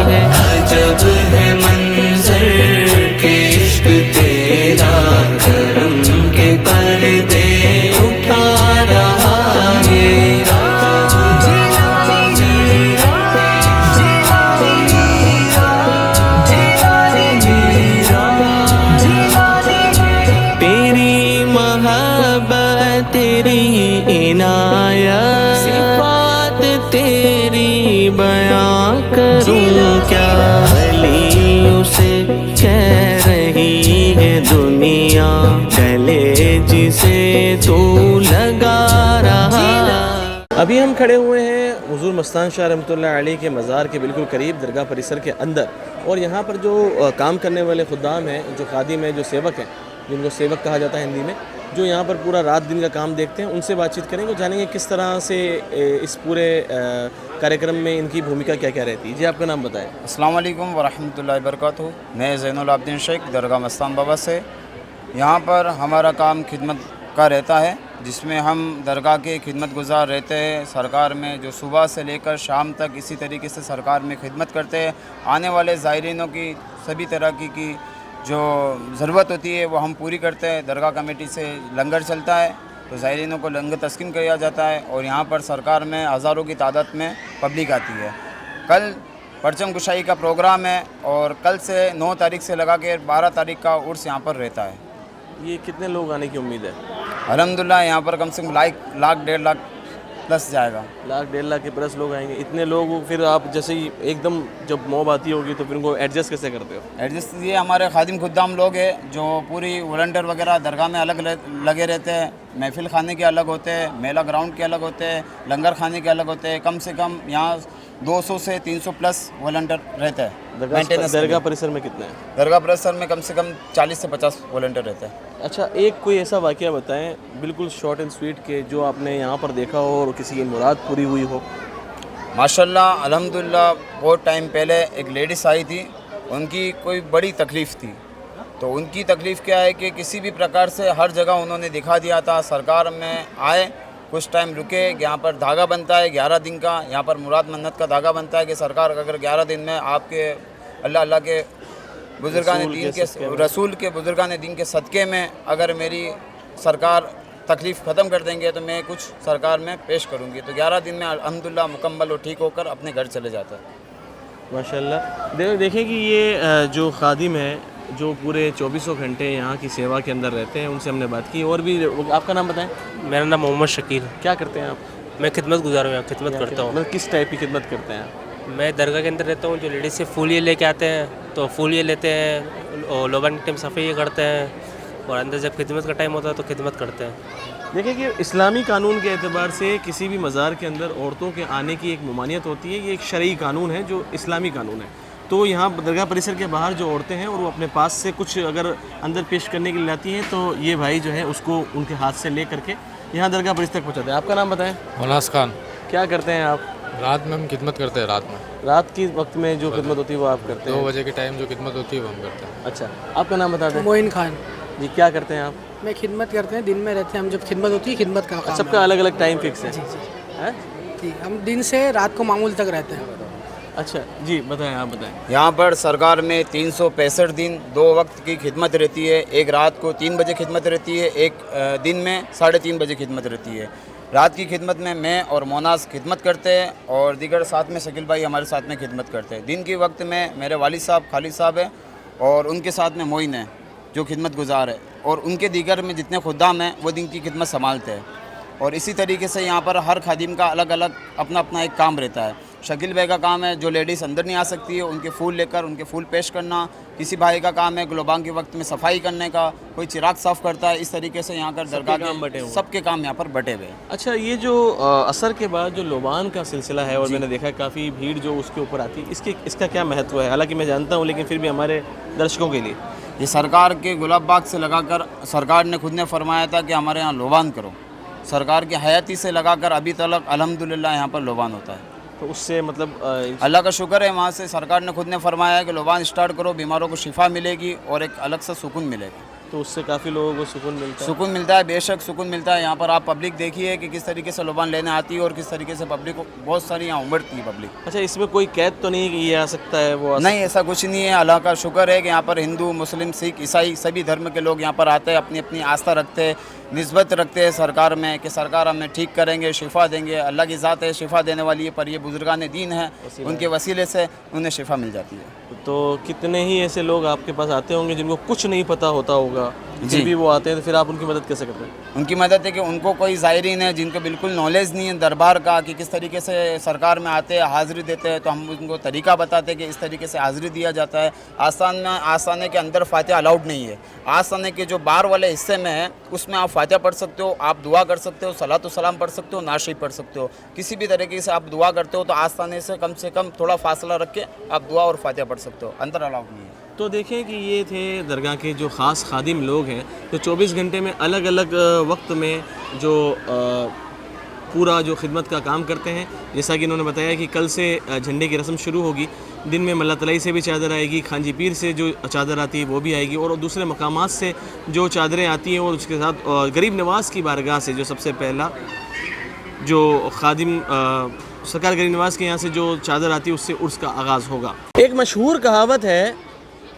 है। अजब है मंजर के इश्क तेरा, करम के पर्दे उठा रहा है। तेरी इनायत सिफ़ात तेरी बयां करूं क्या, वलियों से कह रही है दुनिया, गले जिसे तू लगा रहा। अभी हम खड़े हुए हैं हुजूर मस्तान शाह रहमतुल्लाह अलैह के मज़ार के बिल्कुल करीब, दरगाह परिसर के अंदर, और यहाँ पर जो काम करने वाले खुद्दाम हैं, जो खादिम हैं, जो सेवक हैं, जिनको सेवक कहा जाता है हिंदी में, जो यहाँ पर पूरा रात दिन का काम देखते हैं, उनसे बातचीत करेंगे, जानेंगे किस तरह से इस पूरे कार्यक्रम में इनकी भूमिका क्या क्या रहती है। जी, आपका नाम बताएं। अस्सलाम वालेकुम वरहमतुल्लाहि वबरकातुहू। मैं ज़ैनुल आबिदीन शेख दरगाह मस्तान बाबा से। यहाँ पर हमारा काम खिदमत का रहता है, जिसमें हम दरगाह के खिदमत गुजार रहते हैं। सरकार में जो सुबह से लेकर शाम तक इसी तरीके से सरकार में खिदमत करते हैं। आने वाले ज़ायरीनों की सभी तरह की जो ज़रूरत होती है वो हम पूरी करते हैं। दरगाह कमेटी से लंगर चलता है तो ज़ायरीनों को लंगर तस्कीन किया जाता है और यहाँ पर सरकार में हज़ारों की तादाद में पब्लिक आती है। कल परचम कुशाई का प्रोग्राम है और कल से 9 तारीख से लगा के 12 तारीख का उर्स यहाँ पर रहता है। ये कितने लोग आने की उम्मीद है? अल्हम्दुलिल्लाह यहाँ पर कम से कम लाख 1.5 लाख प्लस जाएगा। लाख 1.5 लाख के प्लस लोग आएंगे। इतने लोग फिर आप जैसे ही एकदम जब मॉब आती होगी तो फिर उनको एडजस्ट कैसे करते हो? एडजस्ट ये हमारे खादिम खुद्दाम लोग हैं जो पूरी वॉलंटियर वगैरह दरगाह में अलग लगे रहते हैं। महफिल खाने के अलग होते हैं, मेला ग्राउंड के अलग होते हैं, लंगर खाने के अलग होते हैं। कम से कम यहाँ 200 से 300 प्लस वॉलंटियर रहते हैं। दरगाह परिसर में कितने हैं? दरगाह परिसर में कम से कम 40 से 50 वॉलंटियर रहते हैं। अच्छा, एक कोई ऐसा वाक़या बताएं बिल्कुल शॉर्ट एंड स्वीट के जो आपने यहाँ पर देखा हो और किसी की मुराद पूरी हुई हो। माशाल्लाह अल्हम्दुलिल्लाह बहुत टाइम पहले एक लेडीज़ आई थी, उनकी कोई बड़ी तकलीफ़ थी। तो उनकी तकलीफ़ क्या है कि किसी भी प्रकार से हर जगह उन्होंने दिखा दिया था। सरकार में आए, कुछ टाइम रुके, यहाँ पर धागा बनता है 11 दिन का, यहाँ पर मुराद मन्नत का धागा बनता है कि सरकार अगर 11 दिन में आपके अल्लाह के बुजुर्गान दीन के रसूल के बुजुर्गान दीन के सदक़े में अगर मेरी सरकार तकलीफ़ ख़त्म कर देंगे तो मैं कुछ सरकार में पेश करूँगी। तो 11 दिन में अल्हम्दुलिल्लाह मुकम्मल और ठीक होकर अपने घर चले जाता है। माशाल्लाह। देखें कि ये जो खादिम है जो पूरे 24 घंटे यहाँ की सेवा के अंदर रहते हैं, उनसे हमने बात की। और भी आपका नाम बताएं। मेरा नाम मोहम्मद शकील। क्या करते हैं आप? मैं खिदमत गुजार हूँ, खिदमत करता हूँ। मतलब किस टाइप की खिदमत करते हैं? मैं दरगाह के अंदर रहता हूँ। जो लेडीज़ से फूल ये लेके आते हैं तो फूल ये लेते हैं, और लोबान के टाइम सफ़ाई करते हैं, और अंदर जब खिदमत का टाइम होता है तो खिदमत करते हैं। देखिए कि इस्लामी कानून के एतबार से किसी भी मज़ार के अंदर औरतों के आने की एक ममानियत होती है। ये एक शरई कानून है जो इस्लामी कानून है। तो यहाँ दरगाह परिसर के बाहर जो औरतें हैं और वो अपने पास से कुछ अगर अंदर पेश करने के लिए लाती हैं तो ये भाई जो है उसको उनके हाथ से ले करके यहाँ दरगाह परिसर तक पहुँचाते हैं। आपका नाम बताएं। मोनास खान। क्या करते हैं आप? रात में हम खिदमत करते हैं। रात की वक्त में जो खिदमत होती है वो आप करते हैं? 2 बजे के टाइम जो खिदमत होती है वो हम करते हैं। अच्छा, आपका नाम बता दें। मोइन खान जी। क्या करते हैं आप? मैं खिदमत करते हैं, दिन में रहते हैं हम। जब खिदमत होती है खिदमत का काम सबका अलग अलग टाइम फिक्स है? जी जी है? ठीक। हम दिन से रात को मामूल तक रहते हैं। अच्छा जी, बताएं, आप बताएं। यहाँ पर सरकार में 365 दिन 2 वक्त की खिदमत रहती है। एक रात को 3 बजे खिदमत रहती है, एक दिन में 3:30 बजे खिदमत रहती है। रात की खिदमत में मैं और मोनास खिदमत करते हैं और दीगर साथ में शकील भाई हमारे साथ में खिदमत करते हैं। दिन के वक्त में मेरे वालिद साहब खालिद साहब हैं और उनके साथ में मोइन है जो खिदमत गुजार है, और उनके दीगर में जितने खुद्दाम हैं वो दिन की खिदमत संभालते हैं। और इसी तरीके से यहाँ पर हर खादिम का अलग अलग अपना अपना एक काम रहता है। शकील भाई का काम है जो लेडीज़ अंदर नहीं आ सकती है उनके फूल लेकर उनके फूल पेश करना। किसी भाई का काम है ग्लोबांग के वक्त में सफाई करने का, कोई चिराग साफ़ करता है। इस तरीके से यहाँ कर दरगाह के सबके काम यहाँ पर बटे हुए हैं। अच्छा, ये जो असर के बाद जो लोबान का सिलसिला है और मैंने देखा काफ़ी भीड़ जो उसके ऊपर आती है, इसका क्या महत्व है? हालांकि मैं जानता हूँ लेकिन फिर भी हमारे दर्शकों के लिए। ये सरकार के गुलाब बाग से लगाकर सरकार ने खुद ने फरमाया था कि हमारे यहाँ लोबान करो। सरकार की हयाती से लगाकर अभी तक अल्हम्दुलिल्लाह यहाँ पर लोबान होता है। तो उससे मतलब अल्लाह का शुक्र है, वहाँ से सरकार ने खुद ने फरमाया है कि लोबान स्टार्ट करो, बीमारों को शिफा मिलेगी और एक अलग सा सुकून मिलेगा। तो उससे काफ़ी लोगों को सुकून मिलता है। सुकून मिलता है, बेशक सुकून मिलता है। यहाँ पर आप पब्लिक देखिए कि किस तरीके से लोबान लेने आती है और किस तरीके से पब्लिक को बहुत सारी यहाँ उमड़ती है पब्लिक। अच्छा, इसमें कोई कैद तो नहीं है कि ये आ सकता है वो नहीं, ऐसा कुछ नहीं है। अल्लाह का शुक्र है कि यहाँ पर हिंदू, मुस्लिम, सिख, ईसाई सभी धर्म के लोग यहाँ पर आते हैं, अपनी अपनी आस्था रखते हैं, निस्बत रखते हैं सरकार में कि सरकार हमें ठीक करेंगे, शिफा देंगे। अल्लाह की ज़ात है, शिफा देने वाली है, पर ये बुजुर्गान दीन है, उनके वसीले से उन्हें शिफा मिल जाती है। तो कितने ही ऐसे लोग आपके पास आते होंगे जिनको कुछ नहीं पता होता होगा, जी भी वो आते हैं, तो फिर आप उनकी मदद कैसे करते हैं? उनकी मदद है कि उनको कोई ज़ायरीन है जिनको बिल्कुल नॉलेज नहीं है दरबार का कि किस तरीके से सरकार में आते हैं, हाज़िरी देते हैं, तो हम उनको तरीका बताते हैं कि इस तरीके से हाज़िरी दिया जाता है। आस्थाने के अंदर फातिहा अलाउड नहीं है। आस्थाने के जो बाहर वाले हिस्से में है उसमें आप फातिहा पढ़ सकते हो, आप दुआ कर सकते हो, सलातो सलाम पढ़ सकते हो, नाशी पढ़ सकते हो। किसी भी तरीके से आप दुआ करते हो तो आस्थाने से कम थोड़ा फासला रख के आप दुआ और फातिहा पढ़ सकते हो, अंदर अलाउड नहीं है। तो देखें कि ये थे दरगाह के जो ख़ास खादिम लोग हैं जो 24 घंटे में अलग अलग वक्त में जो पूरा जो खिदमत का काम करते हैं। जैसा कि इन्होंने बताया कि कल से झंडे की रस्म शुरू होगी। दिन में मल्ला तलाई से भी चादर आएगी, खांजी पीर से जो चादर आती है वो भी आएगी, और दूसरे मकामात से जो चादरें आती हैं, और उसके साथ गरीब नवाज़ की बारगाह से जो सबसे पहला जो खादिम सरकार गरीब नवाज़ के यहाँ से जो चादर आती है उससे उर्स का आगाज़ होगा। एक मशहूर कहावत है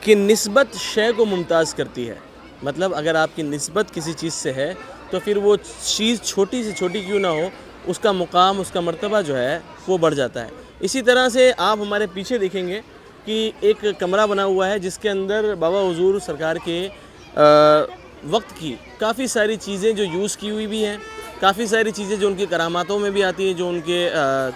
कि निस्बत शय को मुमताज़ करती है। मतलब अगर आपकी निस्बत किसी चीज़ से है तो फिर वो चीज़ छोटी से छोटी क्यों ना हो, उसका मुकाम, उसका मर्तबा जो है वो बढ़ जाता है। इसी तरह से आप हमारे पीछे देखेंगे कि एक कमरा बना हुआ है जिसके अंदर बाबा हुजूर सरकार के वक्त की काफ़ी सारी चीज़ें जो यूज़ की हुई भी हैं, काफ़ी सारी चीज़ें जो उनकी करामातों में भी आती हैं, जो उनके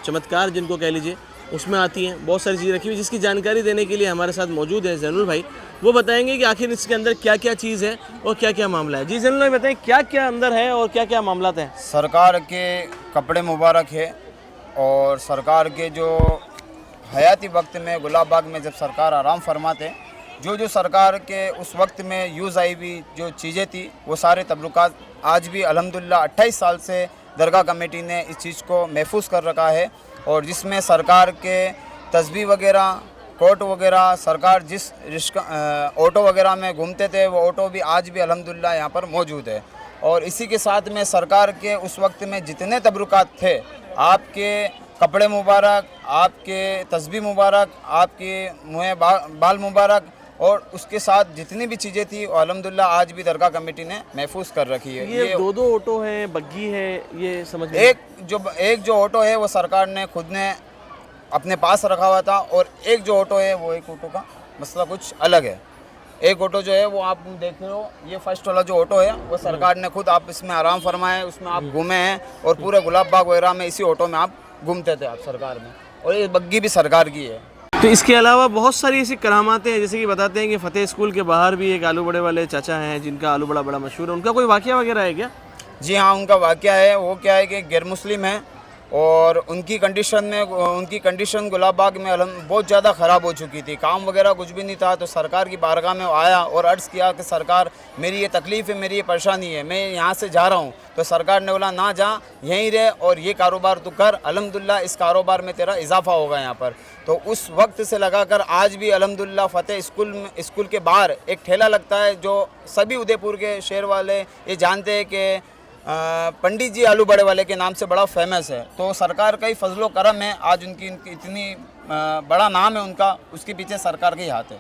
चमत्कार जिनको कह लीजिए उसमें आती हैं, बहुत सारी चीज़ें रखी हुई, जिसकी जानकारी देने के लिए हमारे साथ मौजूद है ज़ैनुल भाई। वो बताएंगे कि आखिर इसके अंदर क्या क्या चीज़ है और क्या क्या मामला है। जी ज़ैनुल भाई बताएं क्या क्या अंदर है और क्या क्या मामला हैं। सरकार के कपड़े मुबारक है और सरकार के जो हयाती वक्त में गुलाब बाग में जब सरकार आराम फरमाते, जो सरकार के उस वक्त में यूज़ आई हुई जो चीज़ें थी वो सारे तबरुकात आज भी अल्हम्दुलिल्लाह 28 साल से दरगाह कमेटी ने इस चीज़ को महफूज कर रखा है। और जिसमें सरकार के तस्बीह वगैरह, कोट वगैरह, सरकार जिस ऑटो वगैरह में घूमते थे वो ऑटो भी आज भी अल्हम्दुलिल्लाह यहाँ पर मौजूद है। और इसी के साथ में सरकार के उस वक्त में जितने तबरुकात थे, आपके कपड़े मुबारक, आपके तस्बीह मुबारक, आपके मुँह बाल मुबारक और उसके साथ जितनी भी चीज़ें थी वो अल्हम्दुलिल्लाह आज भी दरगाह कमेटी ने महफूज कर रखी है। ये दो ऑटो है, बग्गी है, ये समझ में एक जो ऑटो है वो सरकार ने खुद ने अपने पास रखा हुआ था और एक जो ऑटो है वो एक ऑटो का मसला कुछ अलग है। एक ऑटो जो है वो आप देख रहे हो, ये फर्स्ट वाला जो ऑटो है वो सरकार ने खुद, आप इसमें आराम फरमाए, उसमें आप घूमे हैं और पूरे गुलाब बाग वगैरह में इसी ऑटो में आप घूमते थे आप सरकार में, और ये बग्गी भी सरकार की है। तो इसके अलावा बहुत सारी ऐसी करामातें हैं, जैसे कि बताते हैं कि फ़तेह स्कूल के बाहर भी एक आलू बड़े वाले चाचा हैं जिनका आलू बड़ा बड़ा मशहूर है। उनका कोई वाक़या वगैरह है क्या? जी हाँ, उनका वाक़या है। वो क्या है कि गैर मुस्लिम है और उनकी कंडीशन गुलाब बाग में बहुत ज़्यादा ख़राब हो चुकी थी, काम वगैरह कुछ भी नहीं था। तो सरकार की बारगाह में आया और अर्ज़ किया कि सरकार मेरी ये तकलीफ़ है, मेरी ये परेशानी है, मैं यहाँ से जा रहा हूँ। तो सरकार ने बोला ना जा, यहीं रहे और ये कारोबार तू कर, अल्हम्दुलिल्लाह इस कारोबार में तेरा इजाफा होगा यहाँ पर। तो उस वक्त से लगाकर आज भी अल्हम्दुलिल्लाह फ़तेह स्कूल के बाहर एक ठेला लगता है जो सभी उदयपुर के शहर वाले ये जानते हैं कि पंडित जी आलू बड़े वाले के नाम से बड़ा फेमस है। तो सरकार का ही फजलो करम है, आज उनकी इतनी बड़ा नाम है उनका, उसके पीछे सरकार के ही हाथ है।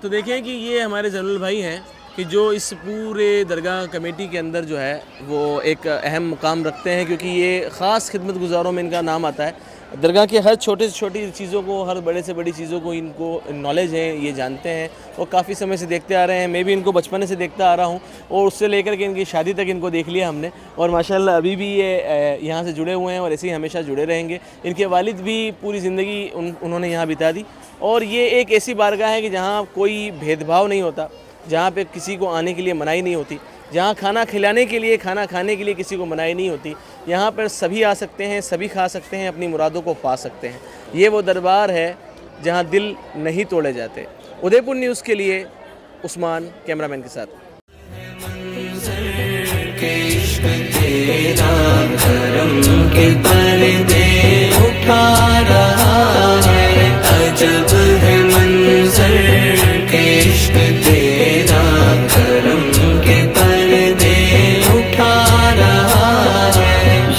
तो देखें कि ये हमारे ज़ैनुल भाई हैं कि जो इस पूरे दरगाह कमेटी के अंदर जो है वो एक अहम मुकाम रखते हैं, क्योंकि ये ख़ास खिदमत गुजारों में इनका नाम आता है। दरगाह के हर छोटे से छोटी चीज़ों को, हर बड़े से बड़ी चीज़ों को इनको नॉलेज है, ये जानते हैं और काफ़ी समय से देखते आ रहे हैं। मैं भी इनको बचपन से देखता आ रहा हूँ और उससे लेकर के इनकी शादी तक इनको देख लिया हमने, और माशाल्लाह अभी भी ये यहाँ से जुड़े हुए हैं और ऐसे ही हमेशा जुड़े रहेंगे। इनके वालिद भी पूरी ज़िंदगी उन्होंने यहाँ बिता दी, और ये एक ऐसी बारगाह है कि जहाँ कोई भेदभाव नहीं होता, जहाँ पे किसी को आने के लिए मनाही नहीं होती, जहाँ खाना खिलाने के लिए, खाना खाने के लिए किसी को मनाही नहीं होती। यहाँ पर सभी आ सकते हैं, सभी खा सकते हैं, अपनी मुरादों को पा सकते हैं। ये वो दरबार है जहाँ दिल नहीं तोड़े जाते। उदयपुर न्यूज़ के लिए उस्मान कैमरामैन के साथ।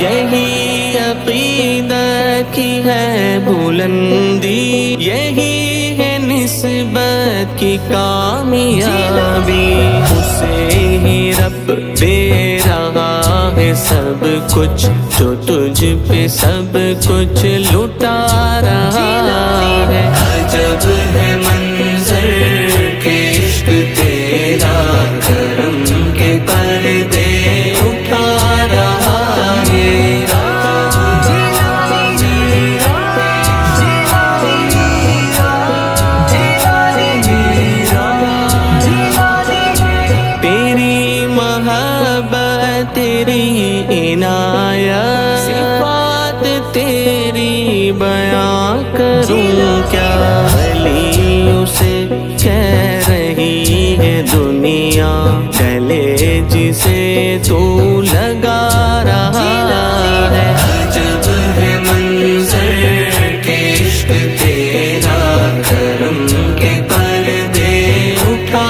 यही अक़ीदत की है बुलंदी, यही है निस्बत की कामयाबी, उसे ही रब दे रहा है सब कुछ, जो तुझ पे सब कुछ लुटा रहा है। अजब है मंज़र के इश्क तेरा, करम के पर्दे उठा रहा है। तेरी मोहब्बत, तेरी इनायत, सिफ़ात तेरी बयां करूं क्या, वलियों से कह रही है दुनिया, गले जिसे तू लगा रहा है। अजब है मंज़र के इश्क तेरा, करम के पर्दे उठा